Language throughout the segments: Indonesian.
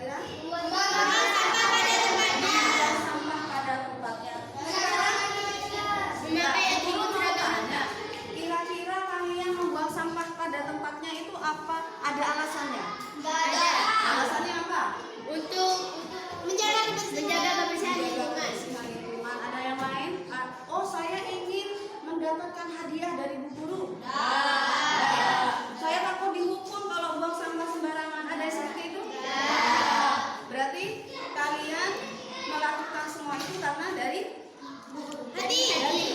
kira-kira? Buang sampah pada tempatnya. Buang sampah pada tempatnya. Memakai atribut seragamnya. Kira-kira kalian membuang sampah pada tempatnya itu apa? Ada alasannya? Enggak ada. Alasannya apa? Untuk menjaga kebersihan lingkungan. Kebersihan lingkungan. Ada yang lain? Oh, saya ingin mendapatkan hadiah dari Bu Guru. Saya takut dihukum kalau buang sampah sembarangan. Ada yang seperti itu? Berarti kalian melakukan semua itu karena dari Hati.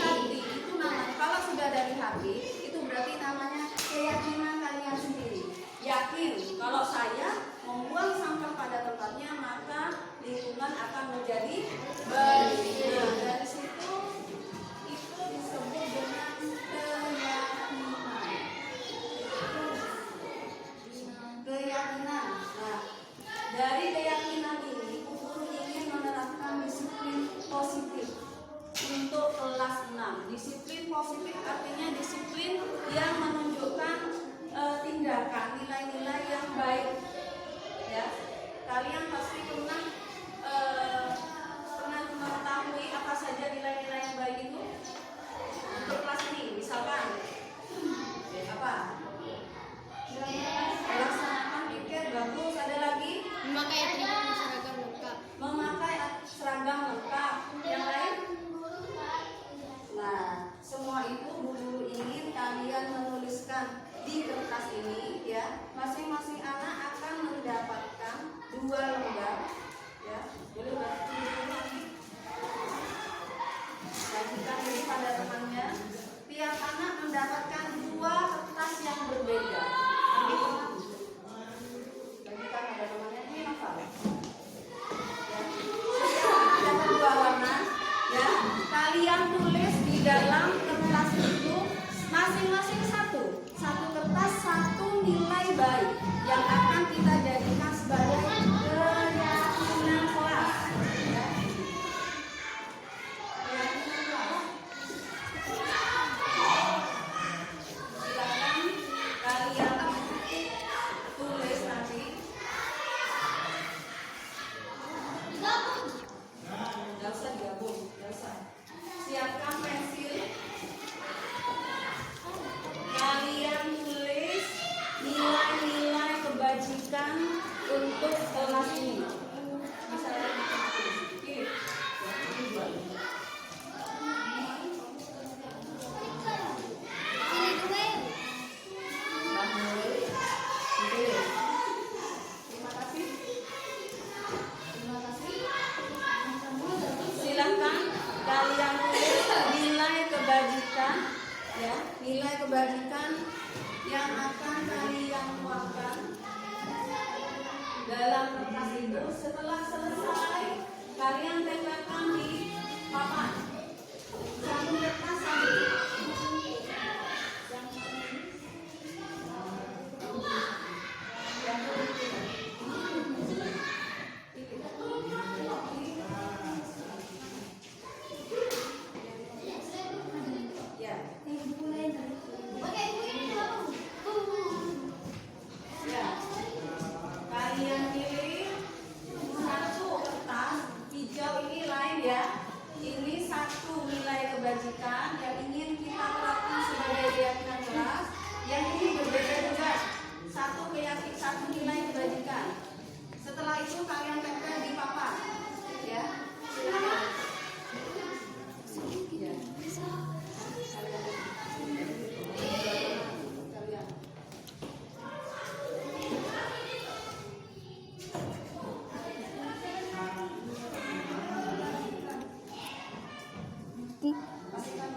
hati. Itu namanya. Kalau sudah dari hati, itu berarti namanya keyakinan kalian sendiri. Yakin kalau saya membuang sampah pada tempatnya, maka lingkungan akan menjadi bersih. Nah, dari situ itu disebut dengan keyakinan. Nah, dari keyakinan ini, guru ingin menerapkan disiplin positif untuk kelas 6. Disiplin positif artinya disiplin yang menunjukkan tindakan, nilai-nilai yang baik. Ya, kalian pasti pernah mengetahui apa saja nilai-nilai yang baik itu untuk kelas ini. Misalkan apa? Melaksanakan pikir bagus. Ada lagi? Memakai atribut seragam lengkap. Memakai seragam lengkap. Yang lain? Nah, semua itu guru ingin kalian menuliskan di kertas ini, ya. Masing-masing anak akan mendapatkan 2 lembar, ya. Boleh bantu lagi. Bagikan ini pada temannya. Tiap anak mendapatkan 2 kertas yang berbeda. Bagikan pada temannya. Ini novel. Ya. Dapat 2 warna, ya. Kalian tulis di dalam kertas itu masing-masing satu kertas, 1 nilai baik yang akan kita jadikan sebagai keyakinan kelas. Ya. Keyakinan kelas. Silakan kalian tulis nanti. Gak usah digabung, gak usah. Siapkan pensil. Kalian tulis nilai-nilai kebajikan untuk kelas ini. Misalnya sedikit. Terima kasih. Silahkan kalian tulis nilai kebajikan, ya, nilai kebajikan yang akan kalian tuangkan dalam kertas itu. Setelah selesai, kalian tempelkan di papan. Satu kertas satu. Ya. Ya. Kalian pilih 1 kertas hijau, ini lain ya. Ini 1 nilai kebajikan yang ingin kita terapkan sebagai keyakinan kelas. Yang ini berbeda juga. 1 nilai kebajikan. Setelah itu kalian tempel di papan. Ya. Silakan. Ya. Kalian. Pastikan.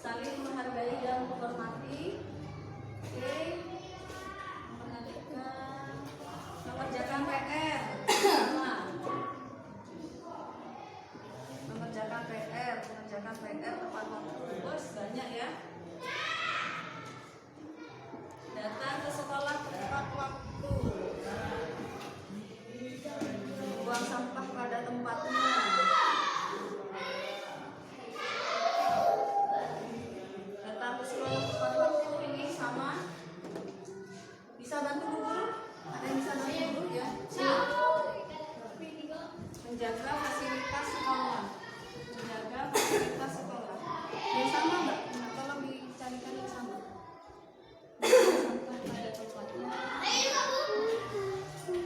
saling menghargai dan menghormati. Oke, memperhatikan, mengerjakan PR sama. Mengerjakan PR tepat waktu. Bos banyak ya. Datang ke sekolah tepat waktu. Buang sampah pada tempatnya. Datang ke sekolah tepat waktu ini sama. Bisa bantu Bu Guru? Ada yang bisa bantu Bu Guru ya? Menjaga fasilitas sekolah. Menjaga fasilitas sekolah. Yang sama Mbak? Tolong dicarikan yang sama. Sampah pada tempatnya.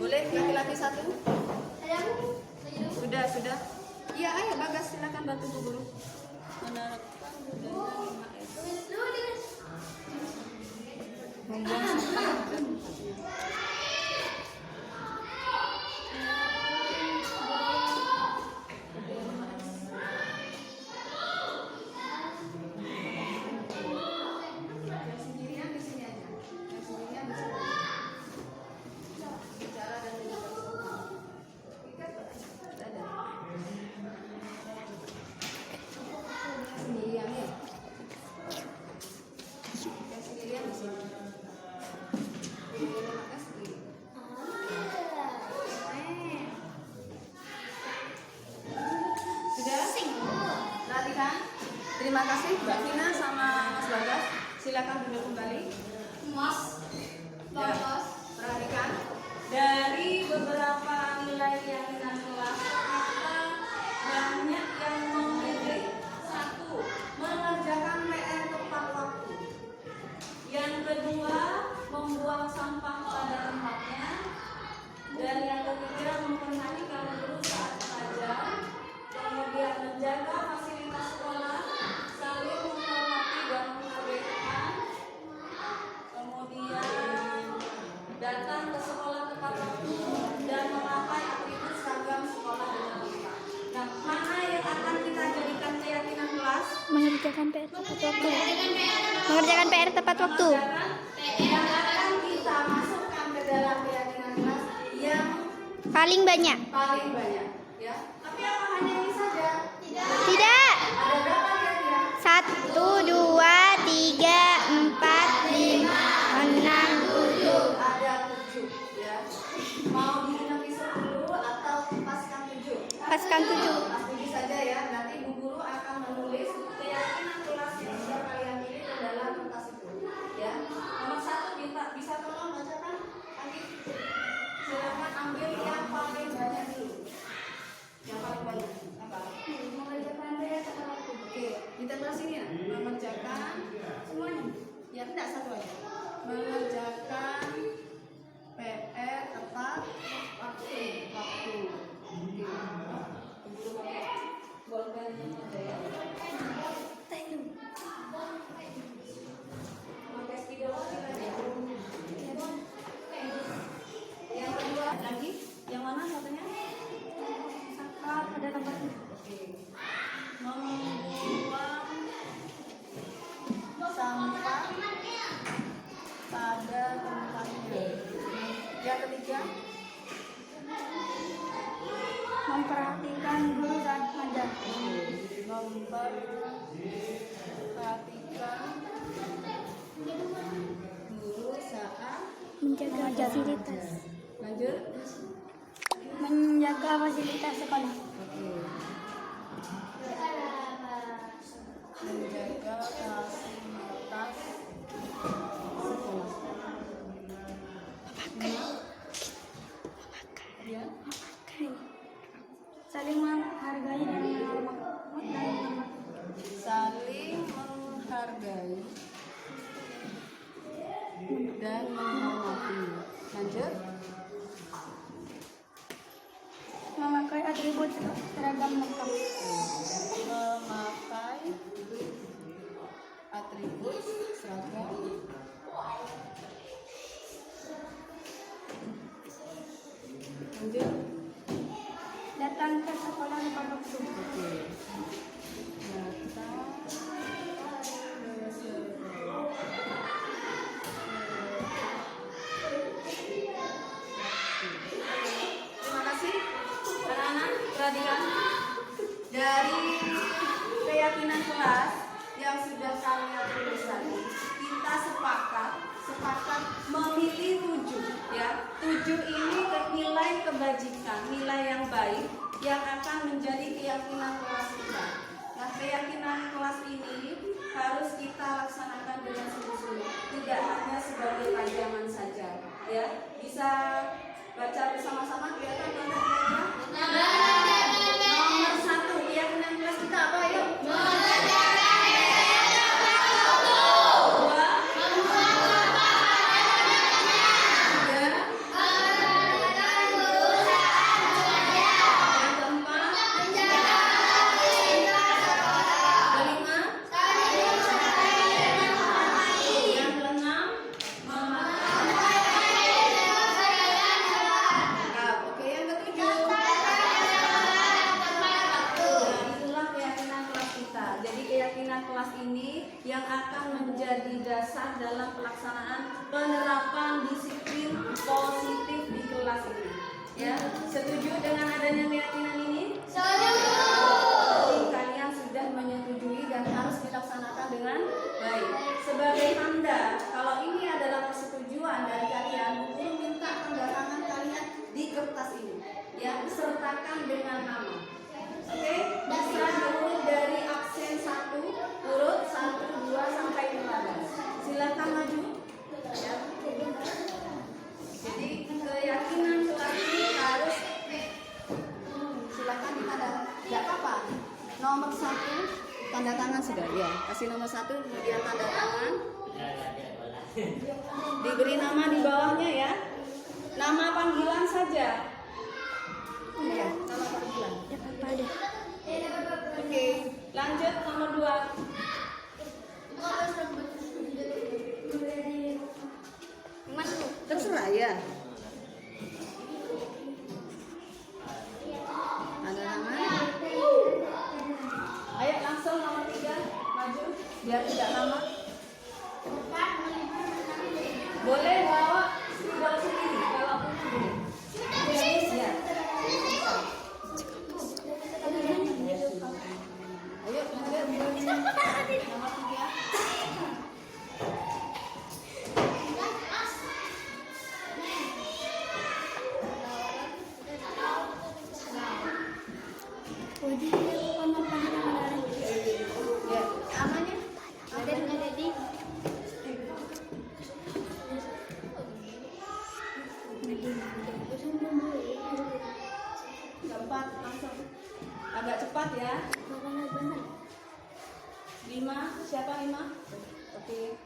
Boleh laki-laki satu? Sudah. Iya, ayo Bagas silakan bantu Bu Guru. Menerapkan budaya 5S. Membuang sampah. Yang sendirian di sini aja. Yang sendirian di sini. Bicara dan menjaga sopan. Ikat, ada. Sendirian ya. Yang sendirian di sini. Terima kasih. Sudah? Perhatikan. Terima kasih Mbak Vina sama Mas Bagas. Silakan duduk kembali. Mas. Ya, perhatikan. Dari beberapa nilai keyakinan kelas, ternyata banyak yang memilih satu, mengerjakan PR tepat waktu. Yang kedua, membuang sampah pada tempatnya. Dan yang ketiga, memperhatikan guru saat mengajar. Kemudian menjaga fasilitas sekolah, saling menghormati dan menghargai. Kemudian datang ke sekolah tepat waktu dan memakai atribut seragam sekolah dengan lengkap. Nah, mana yang akan kita jadikan keyakinan kelas? Mengerjakan PR tepat waktu. Mengerjakan PR tepat waktu. Yang akan kita masukkan ke dalam keyakinan kelas yang Paling banyak. paling banyak, ya. Tapi apa hanya ini saja? Tidak. Ada berapa kira-kira? 1, 2, 3, 4, 5, 6. Ada 7, ya. Mau dinamisir dulu atau paskan 7? Paskan 7. Pasti saja ya. Nanti Bu Guru akan menulis keyakinan kelas yang sudah kalian pilih ke dalam kertas itu, ya. Nomor 1 bisa tolong bacakan, Andi. Silakan ambil yang paling banyak dulu. Yang paling banyak apa? Mengerjakan PR tepat waktu. Oke, kita belas ini ya. Mengerjakan semuanya. Ya tidak satu aja. Mengerjakan PR tepat waktu. Oke. Guru pakai bolpen ada ya. Pakai spidol kita ya. Yang kedua lagi, yang mana satunya? Sampah pada tempatnya. Oke. Membuang sampah pada tempatnya. Yang ketiga, Memperhatikan guru saat mengajar. memperhatikan guru saat Menjaga fasilitas. lanjut. Menjaga fasilitas sekolah. Oke. Menjaga fasilitas sekolah. Ya. Saling menghargai dan menghormati. Saling menghargai dan menghormati. Lanjut. Memakai atribut seragam lengkap. Memakai atribut seragam. Lanjut. Datang ke sekolah tepat waktu. Oke. Datang yang akan menjadi keyakinan kelas kita. Nah, keyakinan kelas ini harus kita laksanakan dengan sungguh-sungguh, tidak hanya sebagai pajangan saja. Ya, bisa baca bersama-sama kelihatan tanda-tandanya? Nomor 1, keyakinan kelas kita apa yuk? Kelas ini yang akan menjadi dasar dalam pelaksanaan penerapan disiplin positif di kelas ini. Ya, setuju dengan adanya keyakinan ini? Setuju. Kalian sudah menyetujui dan harus dilaksanakan dengan baik. Sebagai tanda kalau ini adalah persetujuan dari kalian, guru minta tanda tangan kalian di kertas ini. Ya, sertakan dengan nama. Oke, bisa diurut dari absen 1, urut 1, 2 sampai 15. Silakan maju. Ya. Jadi keyakinan kelas ini harus silakan ditanda. Enggak apa-apa. Nomor 1 tanda tangan sudah ya. Kasih nomor 1 kemudian tanda tangan. Diberi nama di bawahnya ya. Nama panggilan saja. Ya, nama panggilan. Ya apa deh. Oke, lanjut nomor 2. Terserah ya. Tanda tangan. Ayo langsung nomor 3 maju biar tidak lama. Boleh bawa spidol sendiri kalau punya boleh. Ya. Ayo lanjut. Nomor 3. Ya, namanya ada di keempat langsung agak cepat ya. 5 siapa 5? Oke.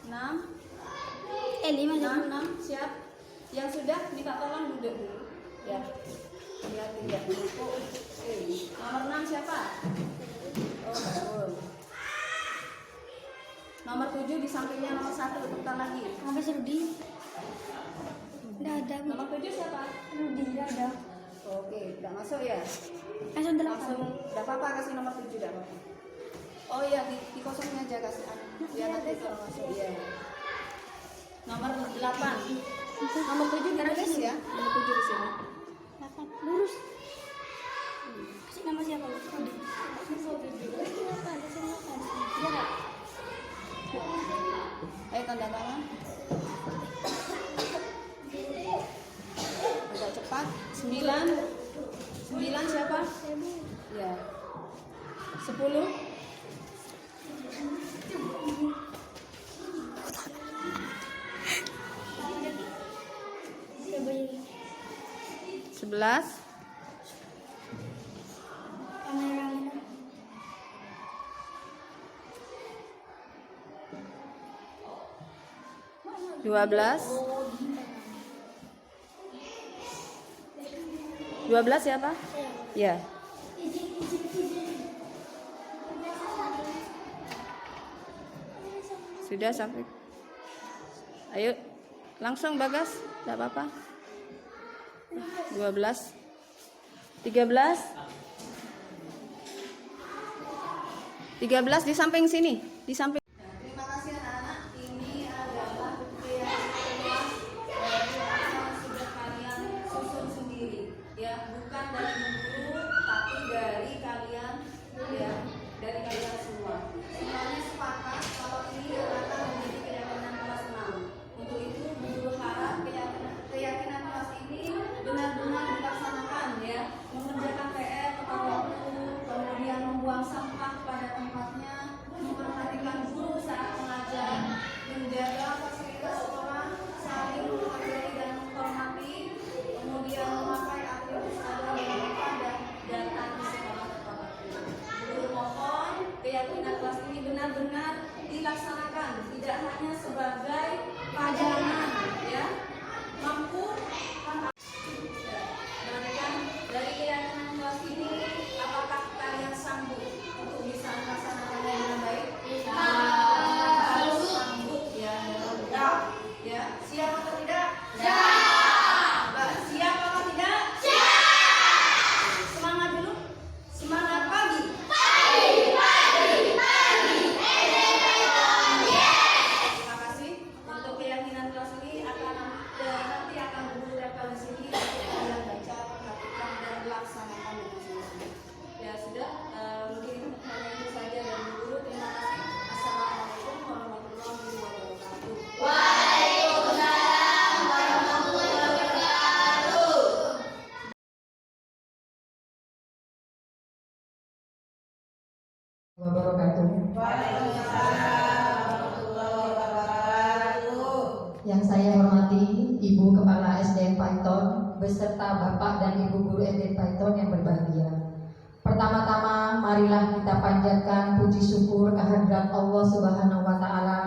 6 6 siap. Yang sudah minta tolong duduk dulu ya. Biar tidak menumpuk. Oke. Nomor 6 siapa? Oh, betul. Nomor 7 di sampingnya nomor 1 putar lagi. Sampai Rudi. Enggak ada. Nomor 7 siapa? Rudi enggak ada. Oke, tidak masuk ya. Langsung Langsung, tidak apa-apa kasih nomor 7 tidak apa-apa. Oh iya, di kosongnya aja kasih. Ya nanti kalau masuk ya. Nomor 8. Nomor 7 ditulis ya. Nomor 7 di sini. Lurus. Kasih nama siapa? Rudi. Ayo tanda tangan. Agak cepat. 9 siapa? Ya. 10. 11. 12. 12 siapa? Ya. Sudah sampai. Ayo, langsung Bagas, tidak apa-apa. 12. 13. 13 di samping sini, di samping. Terima kasih anak-anak. Ini adalah kelas dari yang sudah kalian susun sendiri, ya, bukan dari guru, tapi dari kalian, ya, dari kalian semua. Semuanya sepakat kalau ini akan menjadi keyakinan kelas 6. Untuk itu, guru harap keyakinan kelas ini benar-benar dilaksanakan, ya. benar-benar dilaksanakan, tidak hanya sebagai pajangan, ya. Mampu dari keyakinan kelas ini, apakah kalian sanggup untuk bisa melaksanakannya dengan baik? Sanggup, ya. Ya, siap atau tidak? Siap atau tidak? Semangat dulu. Semangat pagi. Terima kasih. Untuk keyakinan kelas ini nanti akan Guru tempel di sini untuk kalian baca, perhatikan dan laksanakan dengan sungguh-sungguh. Ya sudah, mungkin hanya itu saja dari Guru. Terima kasih. Assalamualaikum warahmatullahi wabarakatuh. Waalaikumsalam warahmatullahi wabarakatuh. Wabarakatuh. Yang saya hormati Ibu Kepala SDN Paiton beserta Bapak dan Ibu Guru SDN Paiton yang berbahagia. Pertama-tama marilah kita panjatkan puji syukur kehadirat Allah Subhanahu wa taala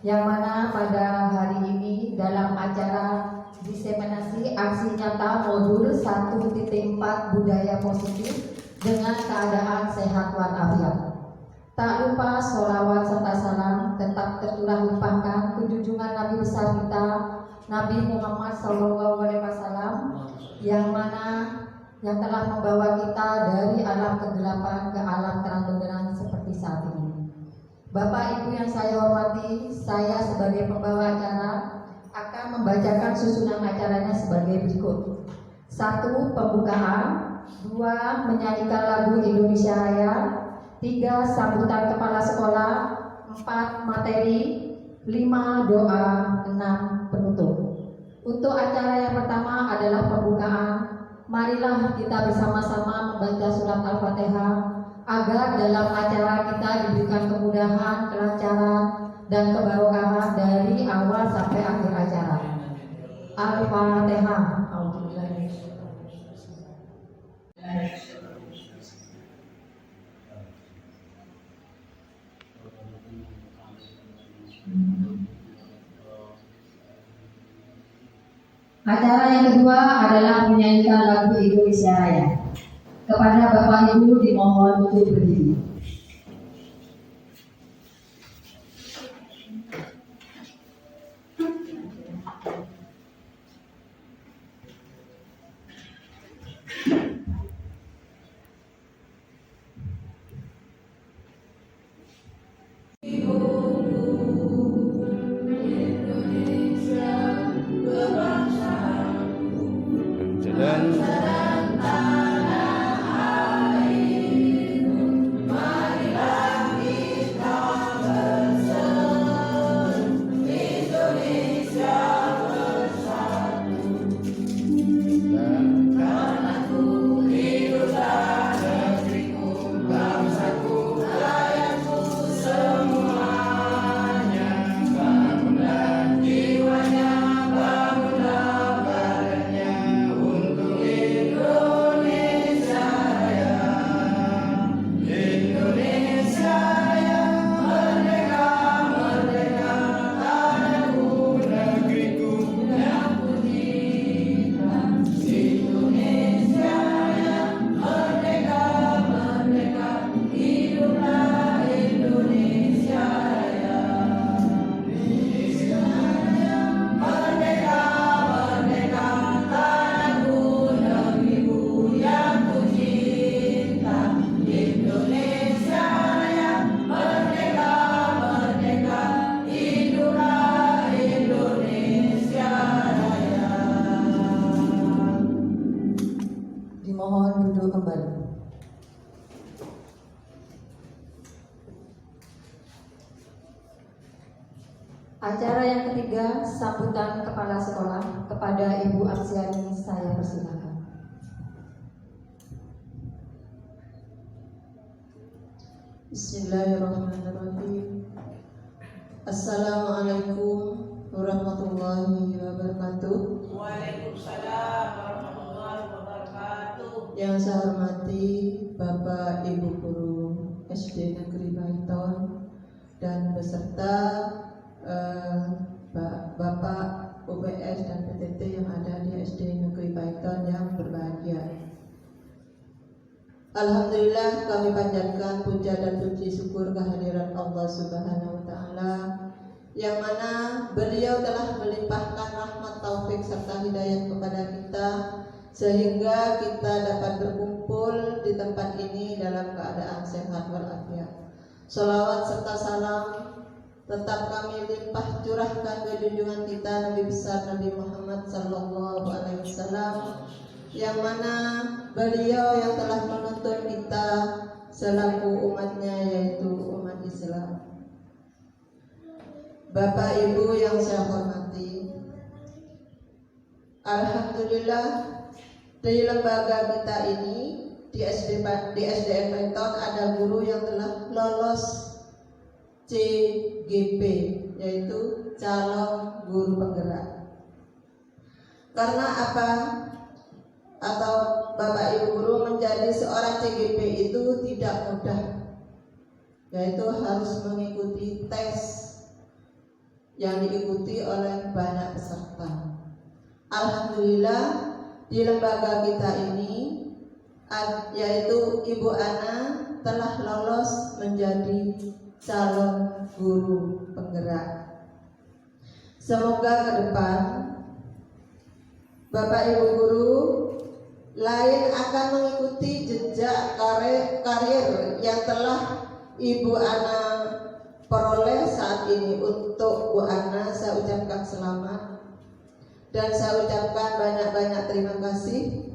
yang mana pada hari ini dalam acara diseminasi aksi nyata modul 1.4 budaya positif dengan keadaan sehat walafiat. Tak lupa sholawat serta salam tetap tercurah limpahkan ke junjungan Nabi besar kita Nabi Muhammad SAW yang telah membawa kita dari alam kegelapan ke alam terang benderang seperti saat ini. Bapak Ibu yang saya hormati, saya sebagai pembawa acara akan membacakan susunan acaranya sebagai berikut. 1. Pembukaan. 2. Menyanyikan lagu Indonesia Raya. 3. Sambutan kepala sekolah. 4. Materi. 5. Doa. 6. Penutup. Untuk acara yang pertama adalah pembukaan. Marilah kita bersama-sama membaca surat Al-Fatihah agar dalam acara kita diberikan kemudahan, kelancaran, dan keberkahan dari awal sampai akhir acara. Al-Fatihah. Acara yang kedua adalah menyanyikan lagu Indonesia Raya. Kepada Bapak Ibu dimohon untuk berdiri. Dimohon duduk kembali. Acara yang ketiga, sambutan kepala sekolah. Kepada Ibu Arsiani saya persilakan. Bismillahirrahmanirrahim. Assalamualaikum warahmatullahi wabarakatuh. Waalaikumsalam warahmatullahi wabarakatuh. Yang saya hormati Bapak Ibu Guru SD Negeri Paiton, beserta Bapak UPS dan PTT yang ada di SD Negeri Paiton yang berbahagia. Alhamdulillah kami panjatkan puja dan puji syukur kehadiran Allah Subhanahu wa taala yang mana beliau telah melimpahkan rahmat taufik serta hidayah kepada kita sehingga kita dapat berkumpul di tempat ini dalam keadaan sehat walafiat. Sholawat serta salam tetap kami limpah curahkan ke junjungan kita Nabi besar Nabi Muhammad sallallahu alaihi wasallam yang mana beliau yang telah menuntun kita selaku umatnya yaitu umat Islam. Bapak Ibu yang saya hormati, alhamdulillah di lembaga kita ini di SDN Paiton ada guru yang telah lolos CGP yaitu calon guru penggerak. Karena apa? Atau Bapak Ibu guru menjadi seorang CGP itu tidak mudah, yaitu harus mengikuti tes yang diikuti oleh banyak peserta. Alhamdulillah di lembaga kita ini yaitu Ibu Ana telah lolos menjadi calon guru penggerak. Semoga ke depan Bapak Ibu guru lain akan mengikuti jejak karir yang telah Ibu Ana peroleh saat ini. Untuk Bu Ana saya ucapkan selamat dan saya ucapkan banyak-banyak terima kasih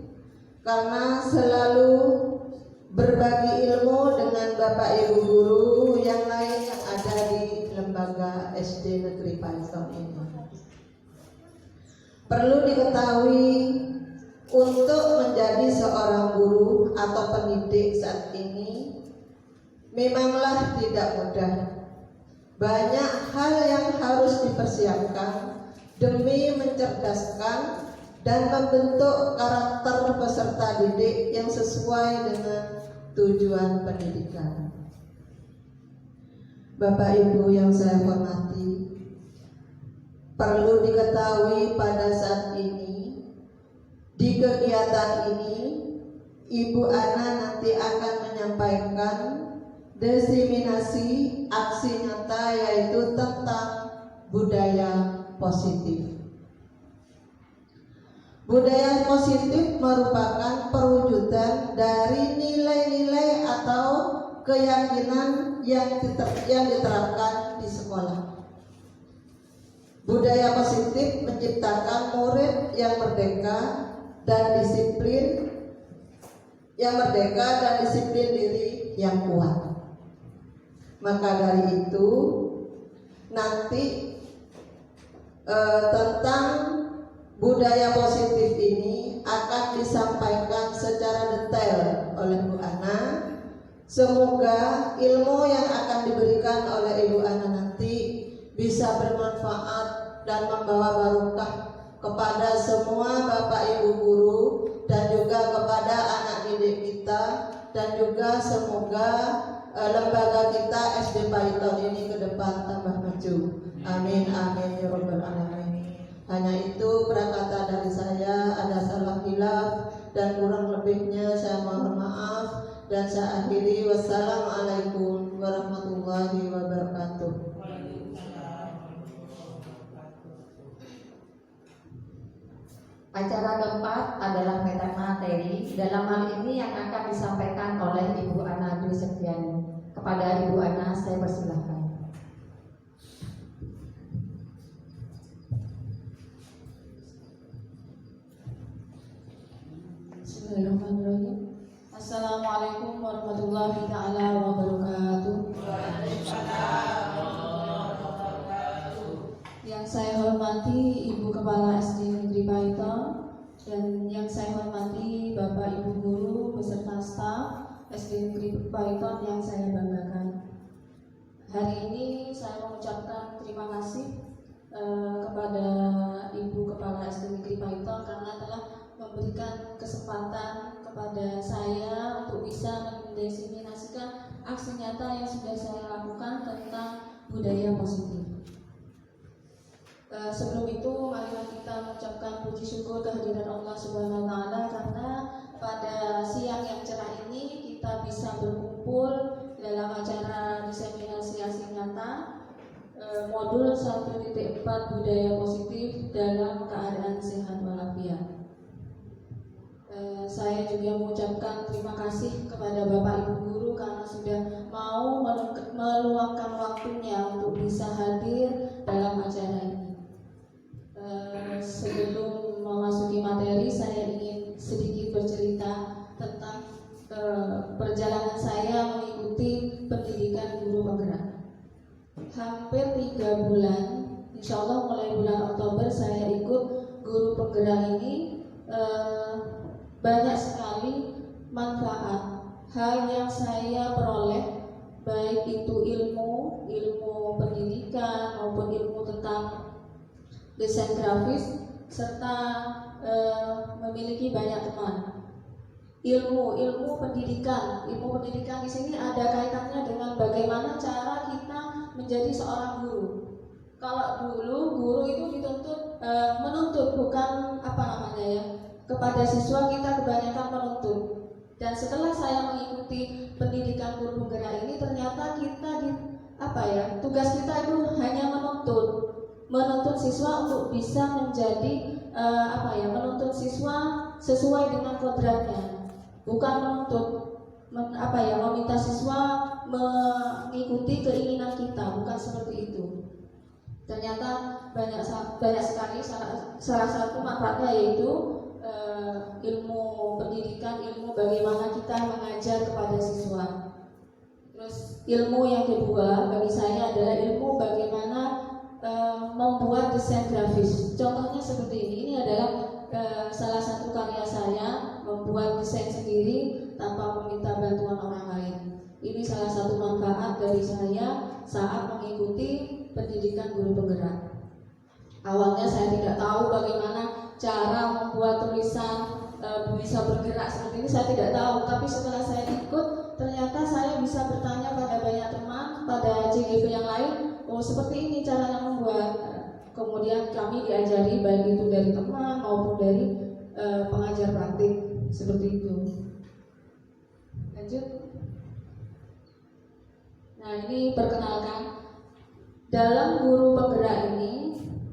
karena selalu berbagi ilmu dengan Bapak Ibu guru yang lain yang ada di lembaga SD Negeri Paiton ini. Perlu diketahui, untuk menjadi seorang guru atau pendidik saat ini memanglah tidak mudah. Banyak hal yang harus dipersiapkan demi mencerdaskan dan membentuk karakter peserta didik yang sesuai dengan tujuan pendidikan. Bapak Ibu yang saya hormati, perlu diketahui pada saat ini di kegiatan ini Ibu Ana nanti akan menyampaikan diseminasi aksi nyata yaitu tentang budaya positif. Budaya positif merupakan perwujudan dari nilai-nilai atau keyakinan yang diterapkan di sekolah. Budaya positif menciptakan murid yang merdeka dan disiplin diri yang kuat. Maka dari itu nanti tentang budaya positif ini akan disampaikan secara detail oleh Bu Ana. Semoga ilmu yang akan diberikan oleh Ibu Ana nanti bisa bermanfaat dan membawa barokah kepada semua Bapak Ibu guru dan juga kepada anak didik kita, dan juga semoga lembaga kita SD Paiton ini ke depan tambah maju. Amin amin ya rabbal alamin. Hanya itu prakata dari saya, ada salah hilaf dan kurang lebihnya saya mohon maaf dan saya akhiri. Wassalamualaikum warahmatullahi wabarakatuh. Acara keempat adalah materi. Dalam hal ini yang akan disampaikan oleh Ibu Ana Dwi Septiani. Kepada Ibu Ana saya persilahkan. Bismillahirrahmanirrahim. Assalamualaikum warahmatullahi taala wabarakatuh. Yang saya hormati Ibu Kepala SD Negeri Paiton dan yang saya hormati Bapak Ibu guru beserta staf SD Negeri Paiton yang saya banggakan. Hari ini saya mengucapkan terima kasih kepada Ibu Kepala SD Negeri Paiton karena telah memberikan kesempatan kepada saya untuk bisa mendiseminasikan aksi nyata yang sudah saya lakukan tentang budaya positif. Sebelum itu, marilah kita mengucapkan puji syukur kehadiran Allah Subhanahu wa Ta'ala, karena pada siang yang cerah ini kita bisa berkumpul dalam acara diseminasi nyata modul 1.4 budaya positif dalam keadaan sehat walafiat. Saya juga mengucapkan terima kasih kepada Bapak Ibu Guru karena sudah mau meluangkan waktunya untuk bisa hadir dalam acara ini. Sebelum memasuki materi, saya ingin sedikit bercerita tentang perjalanan saya mengikuti pendidikan guru penggerak. Hampir 3 bulan, insya Allah mulai bulan Oktober saya ikut guru penggerak ini. Banyak sekali manfaat hal yang saya peroleh, baik itu ilmu pendidikan maupun ilmu tentang desain grafis, serta memiliki banyak teman. Ilmu pendidikan di sini ada kaitannya dengan bagaimana cara kita menjadi seorang guru. Kalau dulu guru itu dituntut menuntut, bukan kepada siswa kita kebanyakan menuntut. Dan setelah saya mengikuti pendidikan guru penggerak ini, ternyata kita tugas kita itu hanya menuntut siswa untuk bisa menjadi menuntut siswa sesuai dengan kodratnya, bukan meminta siswa mengikuti keinginan kita, bukan seperti itu. Ternyata banyak sekali salah satu manfaatnya yaitu ilmu pendidikan, ilmu bagaimana kita mengajar kepada siswa. Terus ilmu yang kedua bagi saya adalah ilmu bagaimana membuat desain grafis. Contohnya seperti ini. Ini adalah salah satu karya saya, membuat desain sendiri tanpa meminta bantuan orang lain. Ini salah satu manfaat dari saya saat mengikuti pendidikan guru penggerak. Awalnya saya tidak tahu bagaimana cara membuat tulisan bisa bergerak seperti ini, saya tidak tahu. Tapi setelah saya ikut, ternyata saya bisa bertanya pada banyak teman, pada CGV yang lain, oh seperti ini caranya membuat. Kemudian kami diajari baik itu dari teman maupun dari pengajar praktik, seperti itu. Lanjut. Nah, ini perkenalkan. Dalam guru penggerak ini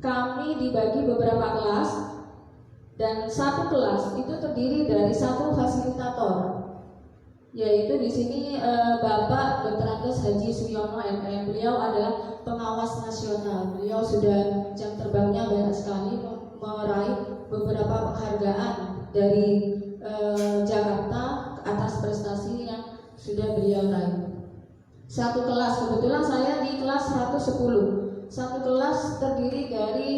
kami dibagi beberapa kelas, dan satu kelas itu terdiri dari satu fasilitator, yaitu di sini Bapak Dr. Andes Haji Suyono MM. Beliau adalah pengawas nasional. Beliau sudah jam terbangnya banyak sekali, meraih beberapa penghargaan dari Jakarta atas prestasi yang sudah beliau raih. Satu kelas, kebetulan saya di kelas 110. Satu kelas terdiri dari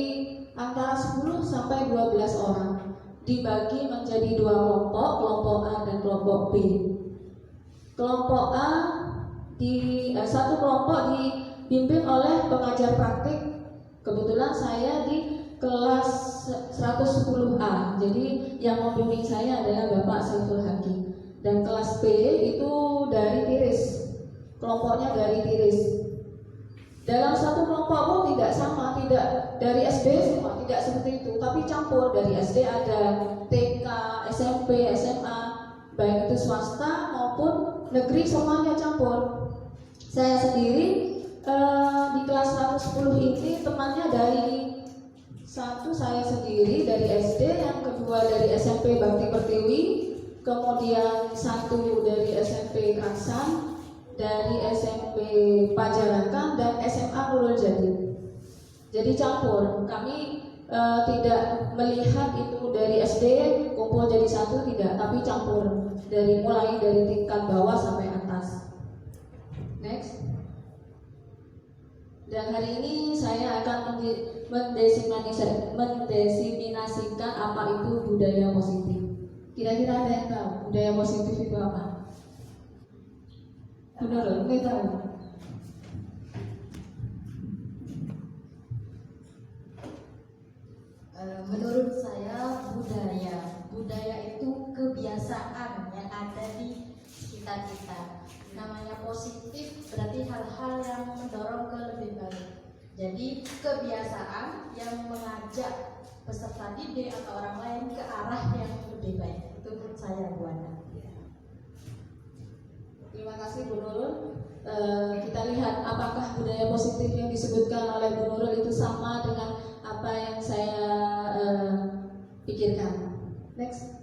antara 10 sampai 12 orang, dibagi menjadi 2 kelompok, kelompok A dan kelompok B. Kelompok A satu kelompok dipimpin oleh pengajar praktik. Kebetulan saya di kelas 110A, jadi yang membimbing saya adalah Bapak Saiful Hakim. Dan kelas B itu dari Tiris, kelompoknya dari Tiris. Dalam satu kelompok pun tidak sama, tidak dari SD semua, tidak seperti itu, tapi campur. Dari SD ada TK, SMP, SMA, baik itu swasta maupun negeri, semuanya campur. Saya sendiri di kelas 110 ini temannya dari satu saya sendiri dari SD, yang kedua dari SMP Bakti Pertiwi, kemudian satu dari SMP Kraksan, dari SMP Pajarakan, dan SMA Nurul Jati. Jadi campur. Kami tidak melihat itu dari SD kumpul jadi satu, tidak, tapi campur mulai dari tingkat bawah sampai atas. Next. Dan hari ini saya akan mendesiminasikan apa itu budaya positif. Kira-kira ada yang tahu budaya positif itu apa? Benar, nggak tahu. Menurut saya budaya itu kebiasaan yang ada di sekitar kita. Namanya positif berarti hal-hal yang mendorong ke lebih Jadi kebiasaan yang mengajak peserta didik atau orang lain ke arah yang lebih baik. Itu menurut saya, Bu Ana. Terima kasih Bu Nurul. Kita lihat apakah budaya positif yang disebutkan oleh Bu Nurul itu sama dengan apa yang saya pikirkan. Next.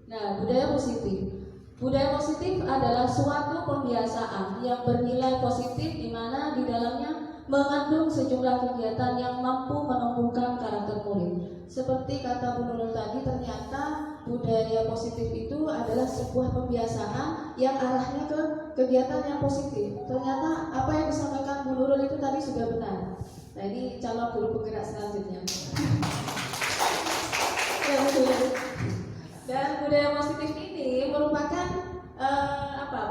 Nah, budaya positif. Budaya positif adalah suatu pembiasaan yang bernilai positif di mana di dalamnya mengandung sejumlah kegiatan yang mampu menumbuhkan karakter murid. Seperti kata Bu Nurul tadi, ternyata budaya positif itu adalah sebuah pembiasaan yang arahnya ke kegiatan yang positif. Ternyata apa yang disampaikan Bu Nurul itu tadi sudah benar. Nah, ini calon guru penggerak selanjutnya. Ya, betul. Dan budaya positif ini merupakan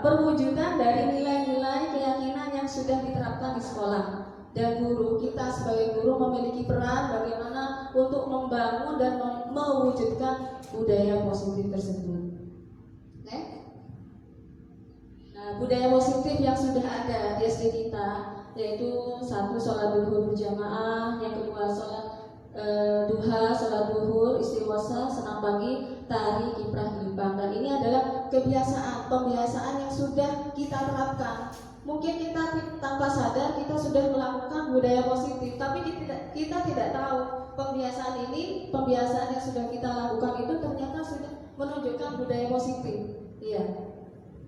perwujudan dari nilai-nilai keyakinan yang sudah diterapkan di sekolah. Dan guru, kita sebagai guru memiliki peran bagaimana untuk membangun dan mewujudkan budaya positif tersebut. Nah, budaya positif yang sudah ada di SD kita yaitu satu, sholat duhur berjamaah, yang kedua sholat duha, sholat duhur, istighosah, senam pagi, tari, kiprah, gilbang. Dan ini adalah pembiasaan yang sudah kita terapkan. Mungkin kita tanpa sadar kita sudah melakukan budaya positif, tapi kita tidak tahu pembiasaan yang sudah kita lakukan itu ternyata sudah menunjukkan budaya positif. Iya.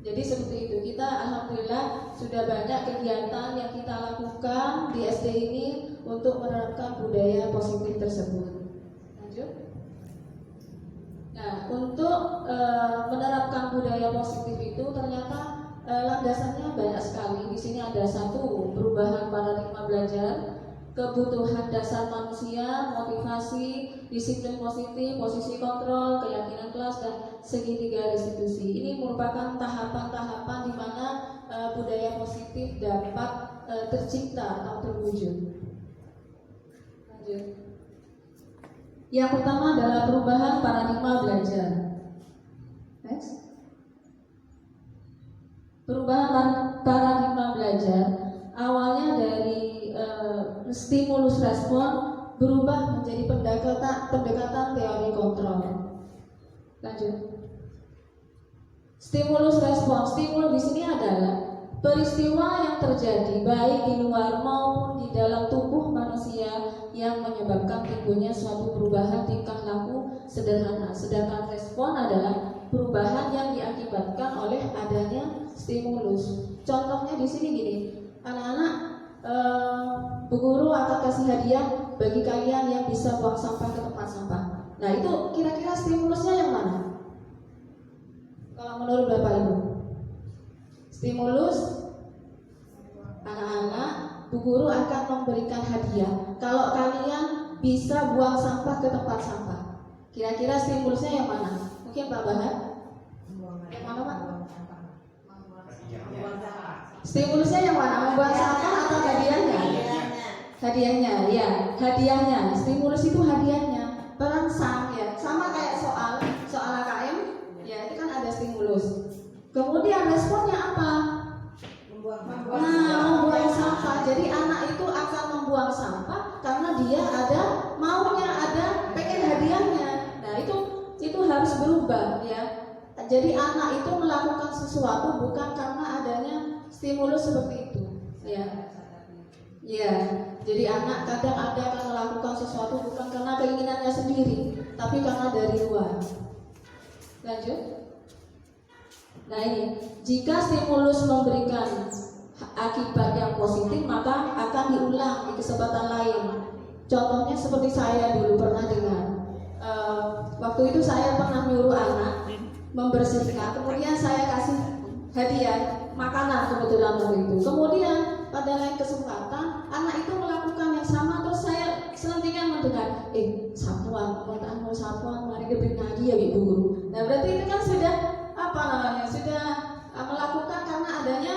Jadi seperti itu, kita alhamdulillah sudah banyak kegiatan yang kita lakukan di SD ini untuk menerapkan budaya positif tersebut. Lanjut. Nah, untuk menerapkan budaya positif itu ternyata landasannya banyak sekali. Di sini ada satu, perubahan paradigma belajar, kebutuhan dasar manusia, motivasi, disiplin positif, posisi kontrol, keyakinan kelas, dan segitiga restitusi. Ini merupakan tahapan-tahapan di mana budaya positif dapat tercipta atau terwujud. Lanjut. Yang pertama adalah perubahan paradigma belajar. Next. Perubahan paradigma belajar awalnya dari stimulus respon berubah menjadi pendekatan teori kontrol. Lanjut. Stimulus respon. Stimulus di sini adalah peristiwa yang terjadi baik di luar maupun di dalam tubuh manusia yang menyebabkan timbulnya suatu perubahan tingkah laku sederhana. Sedangkan respon adalah perubahan yang diakibatkan oleh adanya stimulus. Contohnya di sini gini, anak-anak, Bu Guru akan kasih hadiah bagi kalian yang bisa buang sampah ke tempat sampah. Nah, itu kira-kira stimulusnya yang mana? Kalau menurut Bapak Ibu, stimulus anak-anak, Bu Guru akan memberikan hadiah kalau kalian bisa buang sampah ke tempat sampah. Kira-kira stimulusnya yang mana? Mungkin Pak Bahar? Yang mana Pak? Stimulusnya yang mana? Membuang sampah atau hadiahnya? Hadiahnya, ya, hadiahnya. Stimulus itu hadiahnya. Perangsang, ya, sama kayak soal AKM, ya, itu kan ada stimulus. Kemudian responnya apa? Membuang sampah. Jadi anak itu akan membuang sampah karena dia pengen hadiahnya. Nah, itu harus berubah, ya. Jadi anak itu melakukan sesuatu bukan karena adanya stimulus seperti itu, ya. Ya, jadi anak kadang akan melakukan sesuatu bukan karena keinginannya sendiri, tapi karena dari luar. Lanjut. Nah, ini, jika stimulus memberikan akibat yang positif, maka akan diulang di kesempatan lain. Contohnya seperti saya dulu pernah dengar. Waktu itu saya pernah nyuruh anak membersihkan, kemudian saya kasih hadiah makanan kebetulan waktu itu. Kemudian pada lain kesempatan anak itu melakukan yang sama, terus saya selentingan mendengar, satuan, mau satuan, mari diberi hadiah Ibu Guru. Nah, berarti itu kan sudah sudah melakukan karena adanya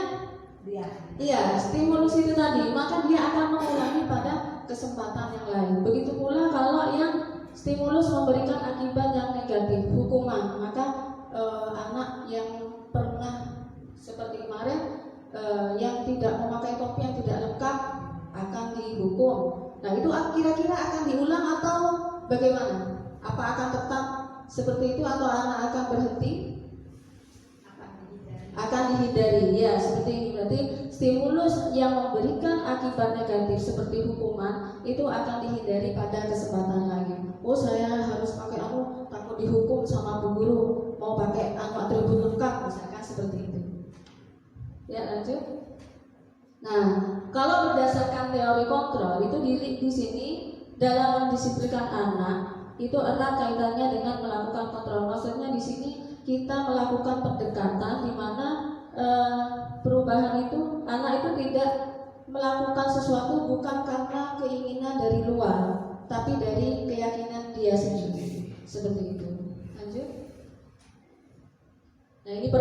stimulus itu tadi, maka dia akan mengulangi pada kesempatan yang lain. Begitu pula kalau yang stimulus memberikan akibat yang negatif, hukuman, maka anak yang pernah seperti kemarin yang tidak memakai topi yang tidak lengkap itu kira-kira akan diulang atau bagaimana? Apa akan tetap seperti itu atau anak akan berhenti? Akan dihindari, ya seperti ini. Berarti stimulus yang memberikan akibat negatif seperti hukuman itu akan dihindari pada kesempatan lain. Oh, saya harus pakai takut dihukum sama bu guru, mau pakai atribut lengkap misalkan seperti itu. Ya, lanjut. Nah, kalau berdasarkan teori kontrol itu di sini dalam mendisiplinkan anak itu erat kaitannya dengan melakukan kontrol. Maksudnya di sini kita melakukan pendekatan di mana perubahan itu anak itu tidak melakukan sesuatu bukan karena keinginan dari luar, tapi dari keyakinan dia sendiri. Seperti itu. Lanjut. Nah, ini